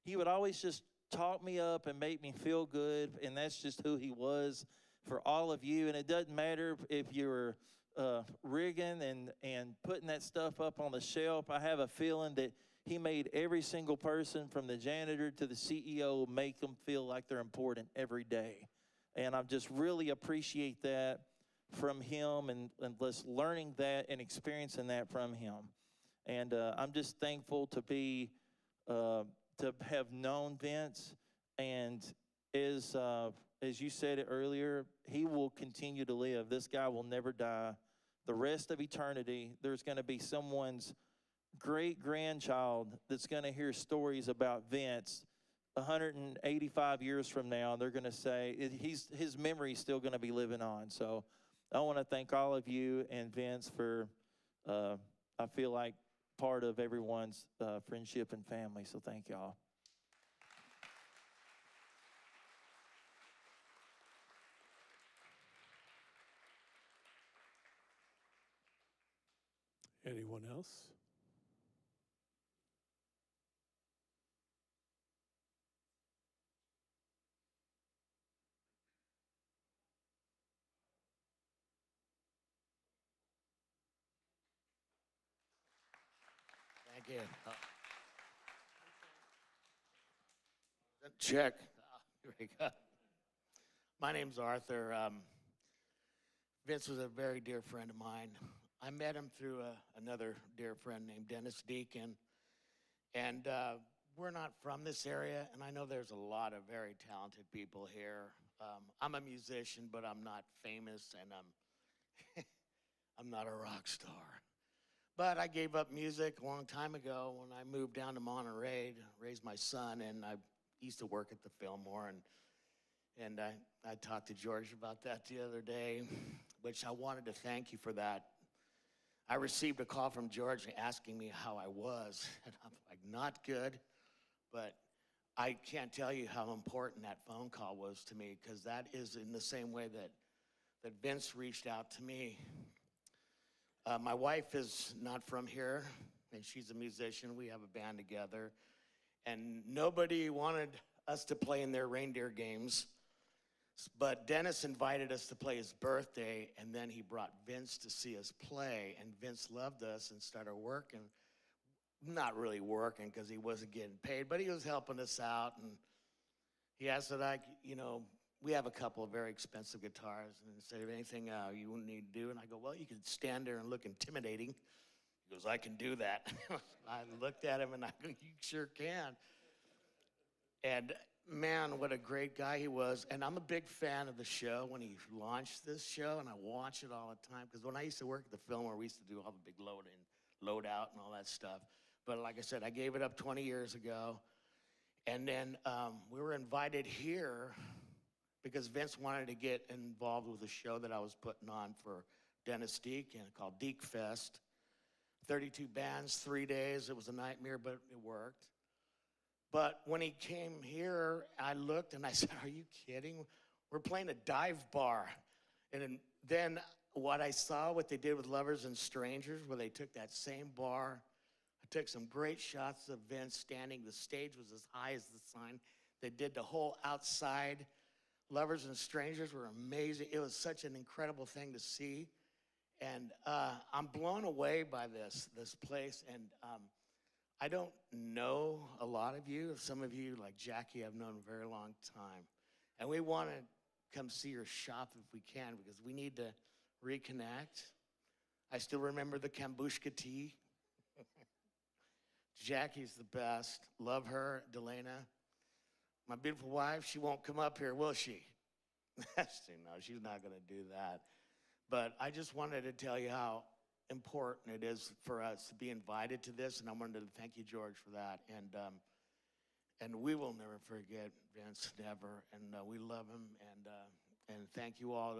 He would always just talk me up and make me feel good, and that's just who he was for all of you. And it doesn't matter if you're rigging and putting that stuff up on the shelf. I have a feeling that he made every single person from the janitor to the CEO make them feel like they're important every day. And I just really appreciate that from him, and just learning that and experiencing that from him. And I'm just thankful to have known Vince, and as you said it earlier, he will continue to live. This guy will never die. The rest of eternity, there's going to be someone's great-grandchild that's going to hear stories about Vince 185 years from now. They're going to say his memory's still going to be living on. So I want to thank all of you and Vince for, I feel like, part of everyone's friendship and family. So thank y'all. Anyone else? Thank you. Check. Here we go. My name's Arthur. Vince was a very dear friend of mine. I met him through another dear friend named Dennis Deacon. And we're not from this area, and I know there's a lot of very talented people here. I'm a musician, but I'm not famous, and I'm not a rock star. But I gave up music a long time ago when I moved down to Monterey to raise my son, and I used to work at the Fillmore, and I talked to George about that the other day, which I wanted to thank you for that. I received a call from George asking me how I was, and I'm like, not good, but I can't tell you how important that phone call was to me, because that is in the same way that Vince reached out to me. My wife is not from here, and she's a musician. We have a band together, and nobody wanted us to play in their reindeer games, but Dennis invited us to play his birthday, and then he brought Vince to see us play, and Vince loved us and started working. Not really working because he wasn't getting paid, but he was helping us out, and he asked that we have a couple of very expensive guitars, and he said, anything you need to do? And I go, well, you can stand there and look intimidating. He goes, I can do that. I looked at him, and I go, you sure can. And man, what a great guy he was. And I'm a big fan of the show when he launched this show, and I watch it all the time, because when I used to work at the Fillmore, we used to do all the big load out and all that stuff. But like I said, I gave it up 20 years ago. And then we were invited here because Vince wanted to get involved with a show that I was putting on for Dennis Deacon called Deke Fest. 32 bands, 3 days. It was a nightmare, but it worked. But when he came here, I looked and I said, are you kidding? We're playing a dive bar. And then what I saw, what they did with Lovers and Strangers, where they took that same bar, I took some great shots of Vince standing. The stage was as high as the sign. They did the whole outside. Lovers and Strangers were amazing. It was such an incredible thing to see. And I'm blown away by this place. And I don't know a lot of you. Some of you, like Jackie, I've known a very long time. And we want to come see your shop if we can, because we need to reconnect. I still remember the kombucha tea. Jackie's the best. Love her, Delana. My beautiful wife, she won't come up here, will she? No, she's not going to do that. But I just wanted to tell you how important it is for us to be invited to this, and I wanted to thank you, George, for that. And we will never forget Vince, never. And we love him. And thank you all.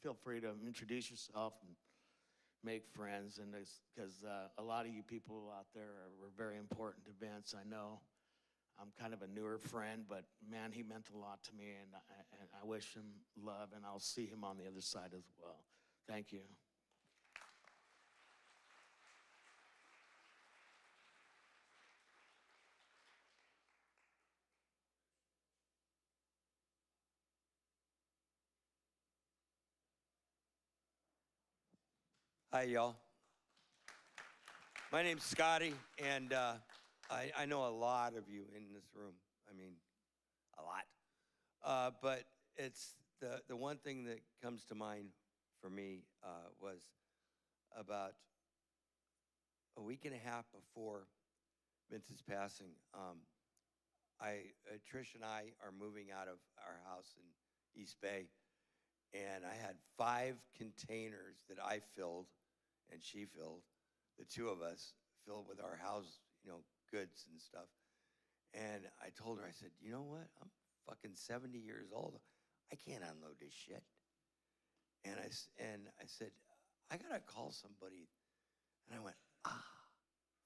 Feel free to introduce yourself and make friends, and because a lot of you people out there were very important to Vince. I know I'm kind of a newer friend, but man, he meant a lot to me, and I wish him love, and I'll see him on the other side as well. Thank you. Hi, y'all. My name's Scotty, and I know a lot of you in this room. I mean, a lot. But it's the one thing that comes to mind for me was about a week and a half before Vince's passing. Trish and I are moving out of our house in East Bay, and I had 5 containers that I filled and she filled, the two of us filled with our house, goods and stuff. And I told her, I said, you know what? I'm fucking 70 years old. I can't unload this shit. And I said, I gotta call somebody. And I went,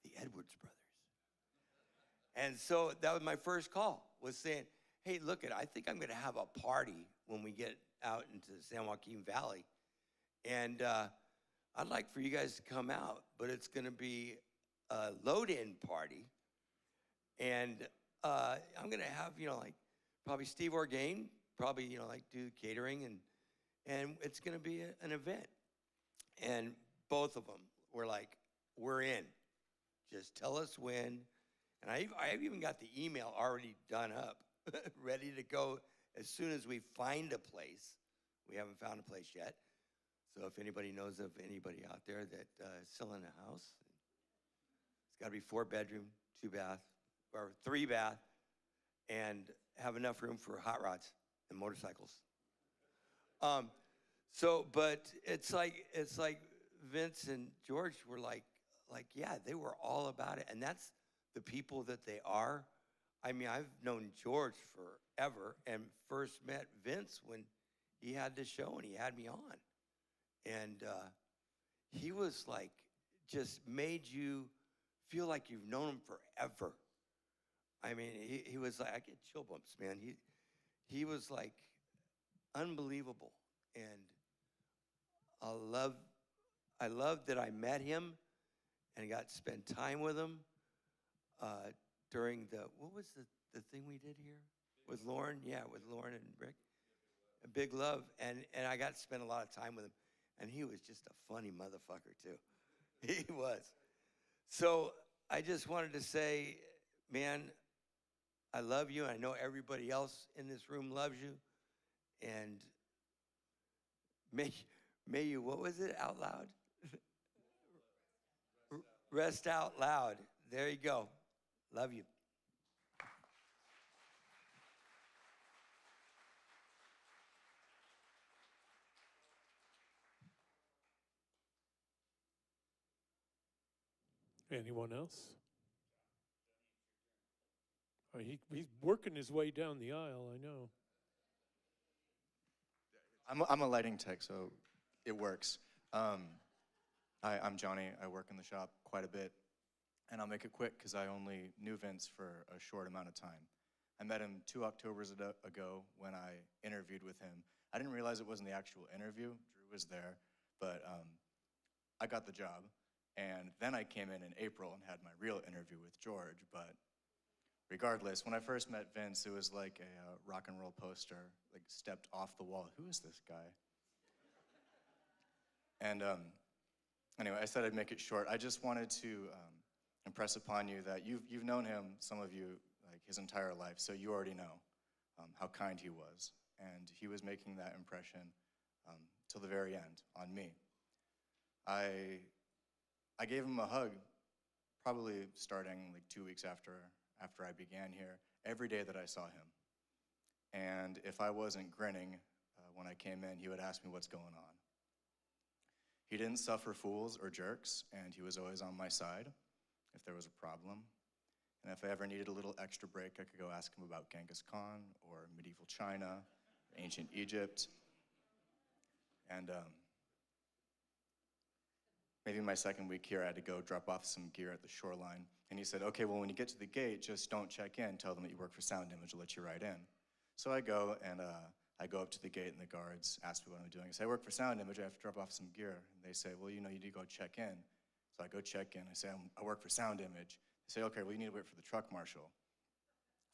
the Edwards brothers. And so that was my first call, was saying, hey, look, I think I'm gonna have a party when we get out into the San Joaquin Valley. And I'd like for you guys to come out, but it's going to be a load-in party. And I'm going to have, like probably Steve Orgain, probably, like do catering. And it's going to be an event. And both of them were like, we're in. Just tell us when. And I've even got the email already done up, ready to go as soon as we find a place. We haven't found a place yet. So if anybody knows of anybody out there that is still in a house, it's got to be 4-bedroom, 2-bath, or 3-bath, and have enough room for hot rods and motorcycles. But it's like Vince and George were like, yeah, they were all about it, and that's the people that they are. I mean, I've known George forever, and first met Vince when he had this show and he had me on, and he was like, just made you feel like you've known him forever. I mean, he was like, I get chill bumps, man. He was like unbelievable, and I love that I met him and got to spend time with him during what was the thing we did here with Lauren? Yeah, with Lauren and Rick. A Big Love, and I got to spend a lot of time with him, and he was just a funny motherfucker too. He was. So I just wanted to say, man, I love you. I know everybody else in this room loves you, and may you, what was it, out loud? Rest out loud. There you go. Love you. Anyone else? Oh, he's working his way down the aisle, I know. I'm a lighting tech, so it works. Hi, I'm Johnny. I work in the shop quite a bit, and I'll make it quick because I only knew Vince for a short amount of time. I met him 2 Octobers ago when I interviewed with him. I didn't realize it wasn't the actual interview. Drew was there, but I got the job. And then I came in April and had my real interview with George. But regardless, when I first met Vince, it was like a rock and roll poster, like stepped off the wall. Who is this guy? And anyway, I said I'd make it short. I just wanted to impress upon you that you've known him, some of you, like his entire life, so you already know how kind he was. And he was making that impression till the very end on me. I gave him a hug, probably starting like 2 weeks after I began here, every day that I saw him. And if I wasn't grinning when I came in, he would ask me what's going on. He didn't suffer fools or jerks, and he was always on my side if there was a problem. And if I ever needed a little extra break, I could go ask him about Genghis Khan or medieval China, ancient Egypt. And maybe my second week here, I had to go drop off some gear at the shoreline. And he said, okay, well, when you get to the gate, just don't check in. Tell them that you work for Sound Image. They'll let you right in. So I go, and I go up to the gate, and the guards ask me what I'm doing. I say, I work for Sound Image. I have to drop off some gear. And they say, well, you need to go check in. So I go check in. I say, I work for Sound Image. They say, okay, well, you need to wait for the truck marshal.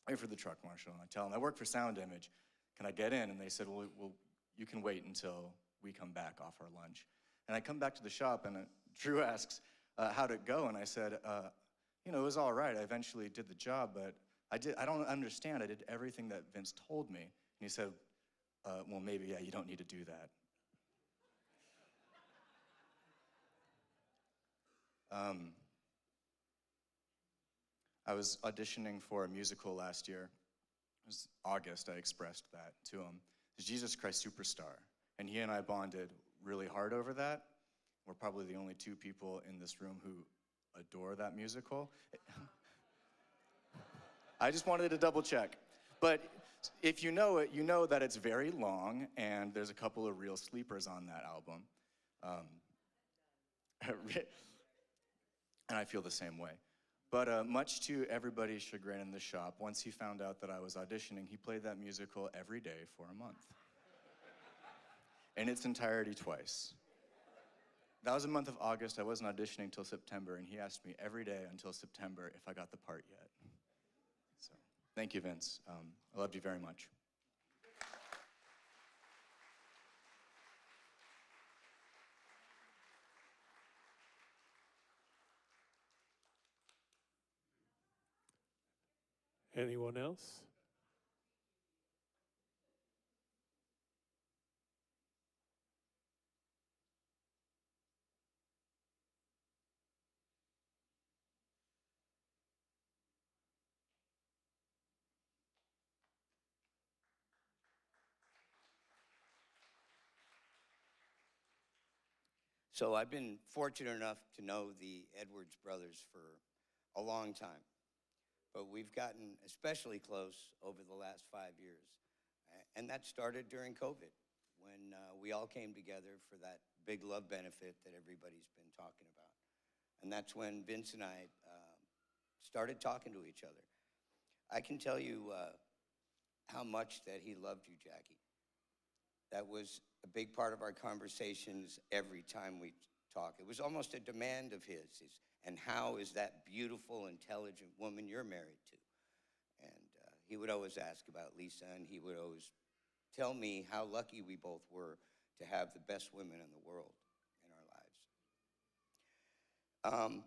I wait for the truck marshal, and I tell them, I work for Sound Image. Can I get in? And they said, well, you can wait until we come back off our lunch. And I come back to the shop, and Drew asks, how'd it go? And I said, it was all right. I eventually did the job, but I don't understand. I did everything that Vince told me. And he said, well, maybe, yeah, you don't need to do that. I was auditioning for a musical last year. It was August, I expressed that to him. It's Jesus Christ Superstar. And he and I bonded really hard over that. We're probably the only 2 people in this room who adore that musical. I just wanted to double check. But if you know it, you know that it's very long, and there's a couple of real sleepers on that album. And I feel the same way. But much to everybody's chagrin in the shop, once he found out that I was auditioning, he played that musical every day for a month. In its entirety twice. That was the month of August. I wasn't auditioning until September, and he asked me every day until September if I got the part yet. So, thank you, Vince. I loved you very much. Anyone else? So I've been fortunate enough to know the Edwards brothers for a long time, but we've gotten especially close over the last 5 years. And that started during COVID, when we all came together for that big love benefit that everybody's been talking about. And that's when Vince and I started talking to each other. I can tell you how much that he loved you, Jackie. That was a big part of our conversations every time we talk. It was almost a demand of his, and how is that beautiful, intelligent woman you're married to? And he would always ask about Lisa, and he would always tell me how lucky we both were to have the best women in the world in our lives.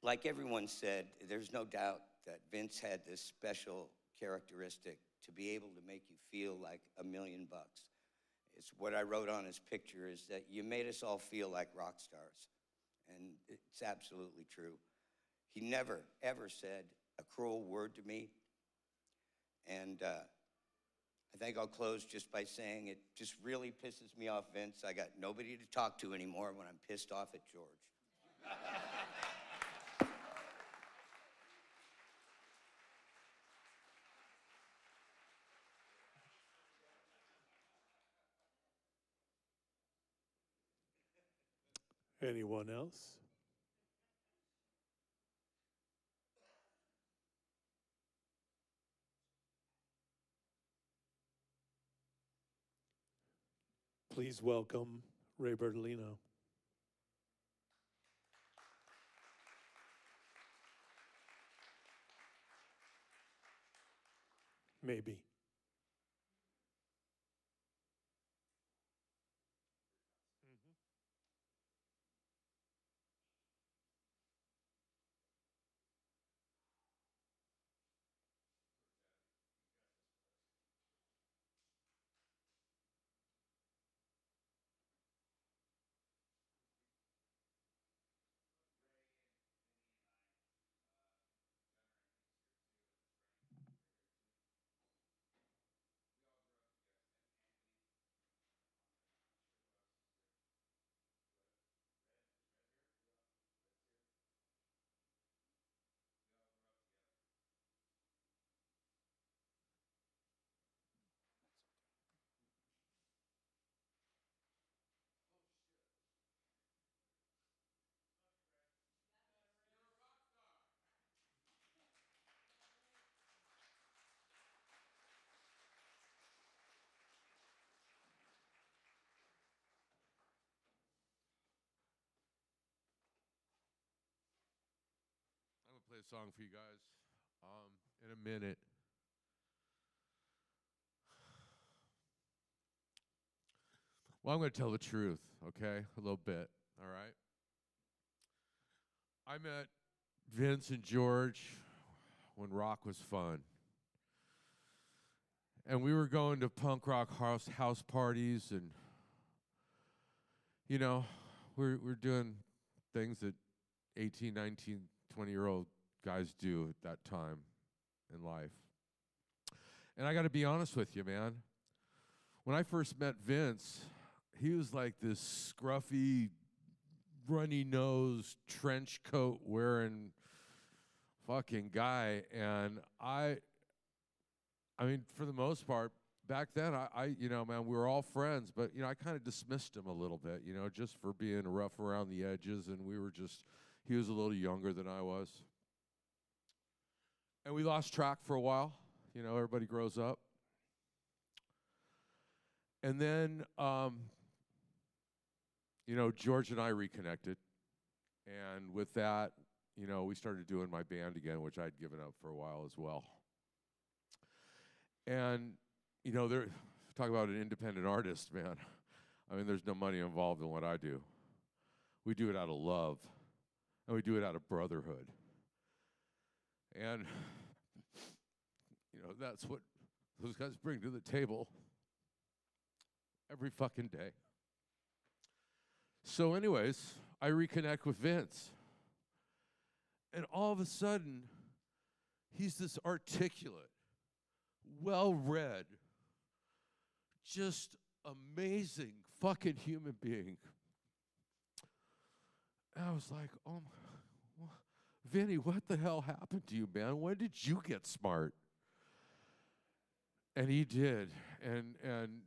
Like everyone said, there's no doubt that Vince had this special characteristic to be able to make you feel like $1,000,000. It's what I wrote on his picture, is that you made us all feel like rock stars. And it's absolutely true. He never, ever said a cruel word to me. And I think I'll close just by saying it just really pisses me off, Vince. I got nobody to talk to anymore when I'm pissed off at George. Anyone else? Please welcome Ray Bertolino. Maybe. I'm gonna play a song for you guys in a minute. Well, I'm gonna tell the truth, okay? A little bit, all right? I met Vince and George when rock was fun. And we were going to punk rock house parties, and, you know, we're doing things that 18, 19, 20-year-old guys do at that time in life. And I got to be honest with you, man. When I first met Vince, he was like this scruffy, runny-nosed, trench coat wearing fucking guy. And I mean, for the most part, back then, you know, man, we were all friends, but, you know, I kind of dismissed him a little bit, you know, just for being rough around the edges, and we were just, he was a little younger than I was. And we lost track for a while. You know, everybody grows up. And then George and I reconnected. And with that, we started doing my band again, which I'd given up for a while as well. And, there, talk about an independent artist, man. I mean, there's no money involved in what I do. We do it out of love, and we do it out of brotherhood. And, that's what those guys bring to the table every fucking day. So anyways, I reconnect with Vince. And all of a sudden, he's this articulate, well-read, just amazing fucking human being. And I was like, oh my, Vinny, what the hell happened to you, man? When did you get smart? And he did, and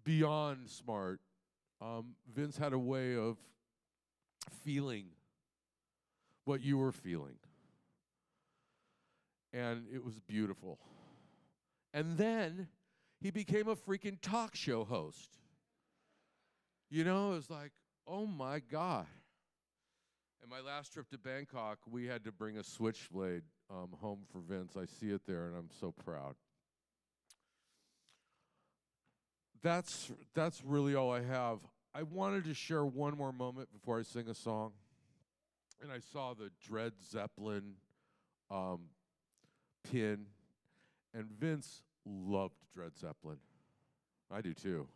beyond smart, Vince had a way of feeling what you were feeling. And it was beautiful. And then he became a freaking talk show host. It was like, oh my God. And my last trip to Bangkok, we had to bring a switchblade home for Vince. I see it there, and I'm so proud. That's really all I have. I wanted to share one more moment before I sing a song. And I saw the Dred Zeppelin pin. And Vince loved Dred Zeppelin. I do too.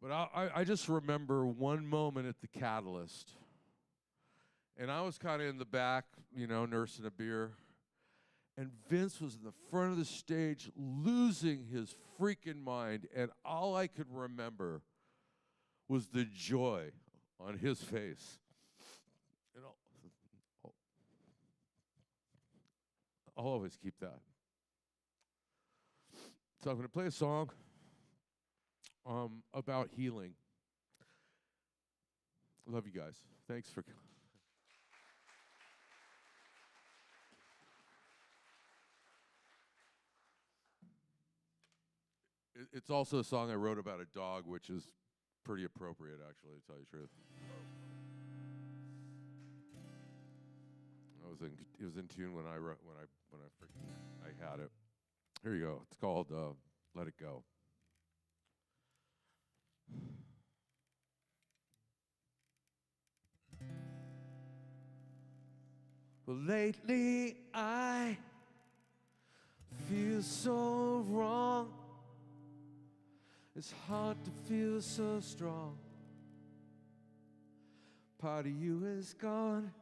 But I just remember one moment at the Catalyst. And I was kind of in the back, nursing a beer. And Vince was in the front of the stage losing his freaking mind. And all I could remember was the joy on his face. And I'll always keep that. So I'm going to play a song about healing. Love you guys. Thanks for coming. It's also a song I wrote about a dog, which is pretty appropriate, actually, to tell you the truth. It was in tune when I had it. Here you go. It's called "Let It Go." Well, lately I feel so wrong. It's hard to feel so strong. Part of you is gone,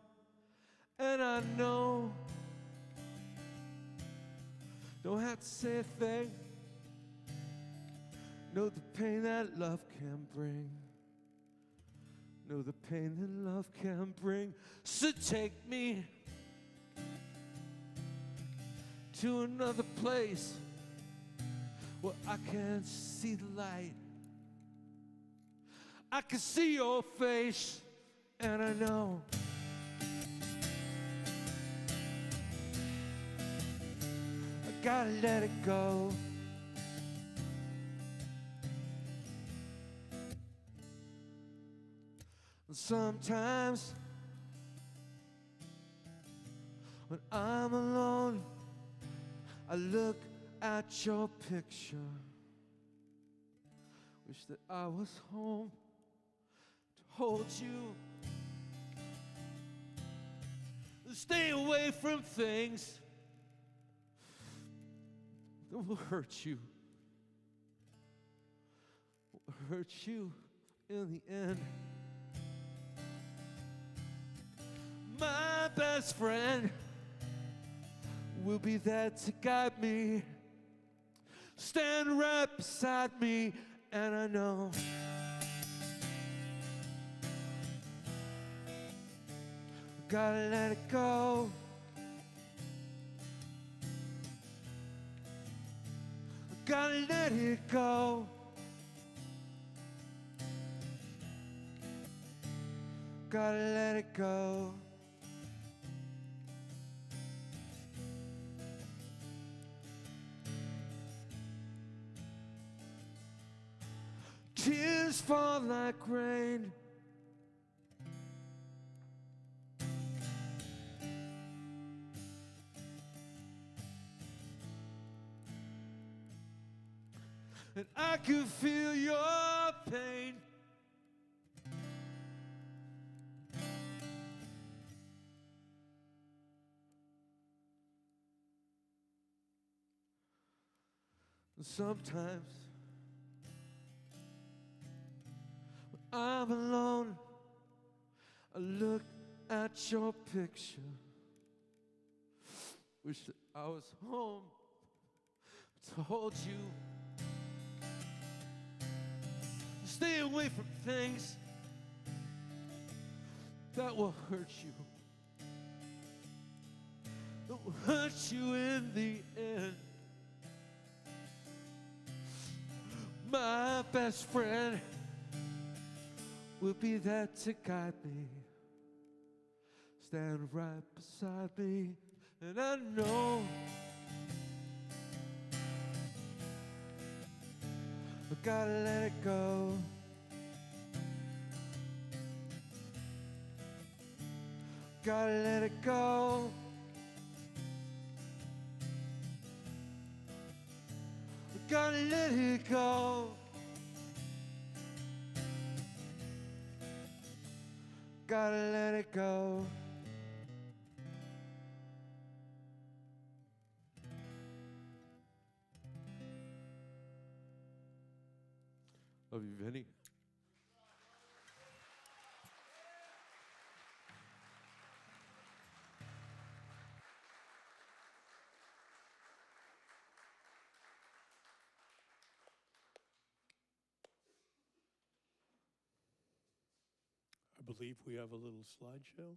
and I know don't have to say a thing. Know the pain that love can bring. Know the pain that love can bring. So take me to another place where I can see the light. I can see your face, and I know I gotta let it go. And sometimes when I'm alone, I look at your picture. Wish that I was home to hold you. Stay away from things that will hurt you. Will hurt you in the end. My best friend will be there to guide me. Stand right beside me, and I know gotta let it go. Gotta let it go. Gotta let it go. tears fall like rain. And I can feel your pain. And sometimes when I'm alone, I look at your picture. Wish that I was home to hold you. Stay away from things that will hurt you. That will hurt you in the end. My best friend will be there to guide me. Stand right beside me, and I know I gotta let it go. Gotta let it go. Gotta let it go. Gotta let it go. Love you, Vinny. I believe we have a little slideshow.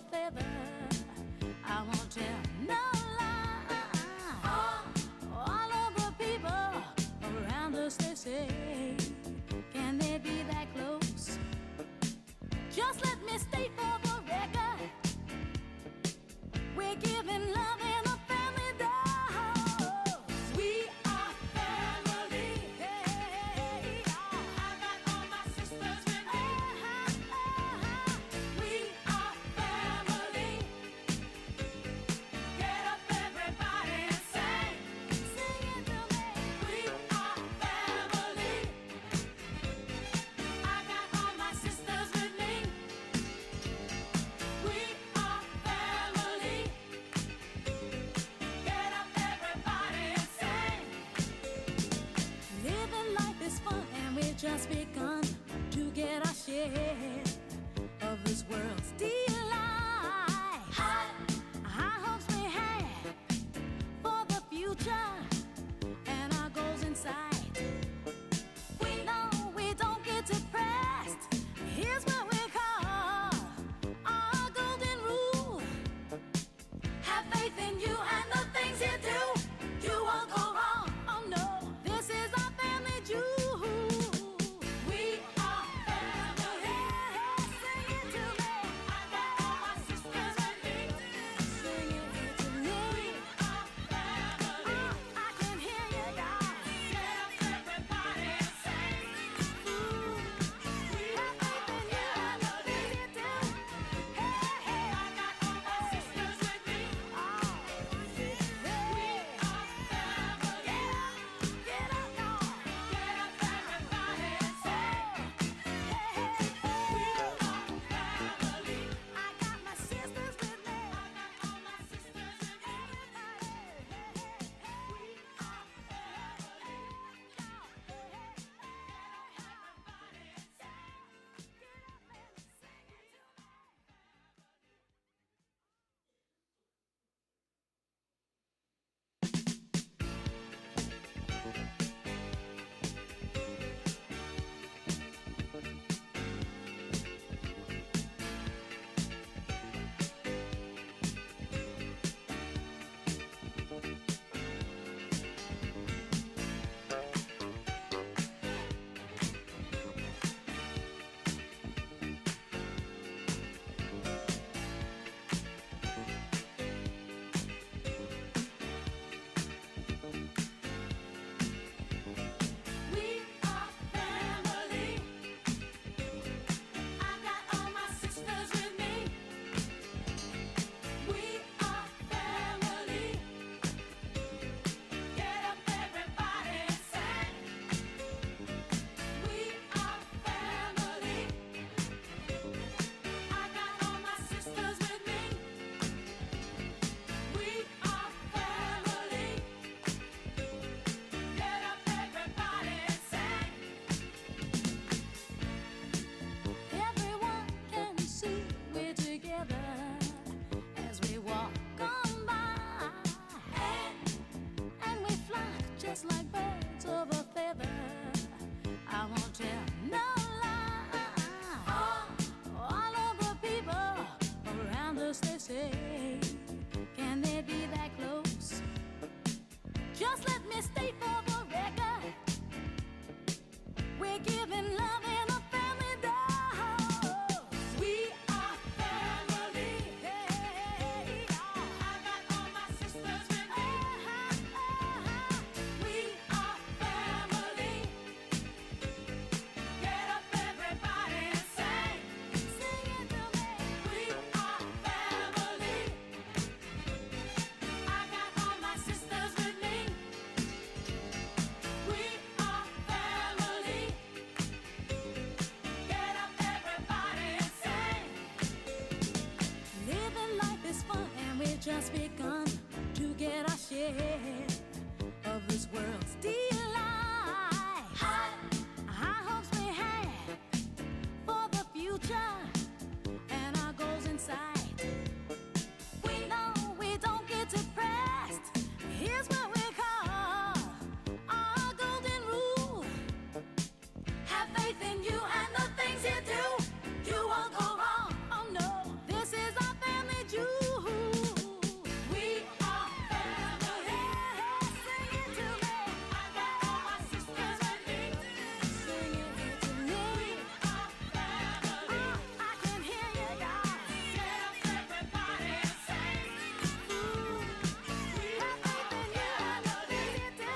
Family. just like birds of a feather. I won't tell no lie. All of the people around us, they say, can they be that close? Just let me state for the record, we're giving love in a family dose. We are family. Hey, I got all my sisters with me. We are family. Get up, everybody, and sing. Sing it to me. We are family. I got all my sisters with me. We are family. Get up, everybody, and sing. Living life is fun, and we've just begun to get our share of this world's delight. High hopes we have for the future and our goals in sight. We know we don't get depressed. Here's what we call our golden rule. Have faith in you and the things you do. You won't go wrong. Oh no, this is our family jewel. We are family. Sing it to me. I got all my sisters with me. Sing it to me. We are family. I can hear you, y'all. Get up, everybody, and sing. Ooh, we have faith in you and the things you do.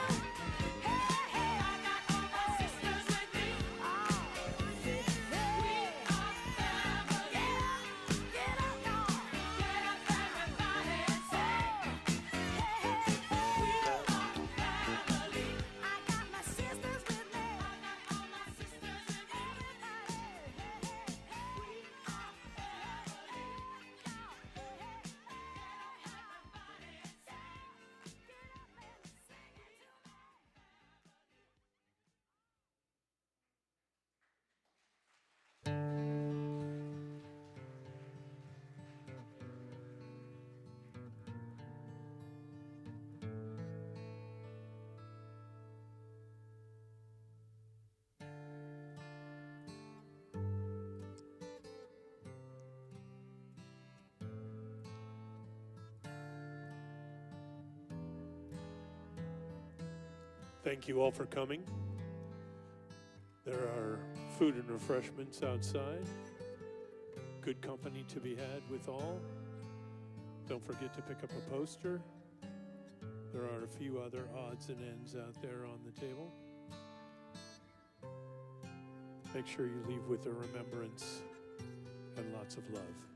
Hey, hey, I got all my sisters with me. We are family. Get up, y'all. Get up, everybody, and sing. Hey, hey, we are family. I got my sisters with me. I got all my sisters with me. Everybody, we are family. Thank you all for coming. There are food and refreshments outside. Good company to be had with all. Don't forget to pick up a poster. There are a few other odds and ends out there on the table. Make sure you leave with a remembrance and lots of love.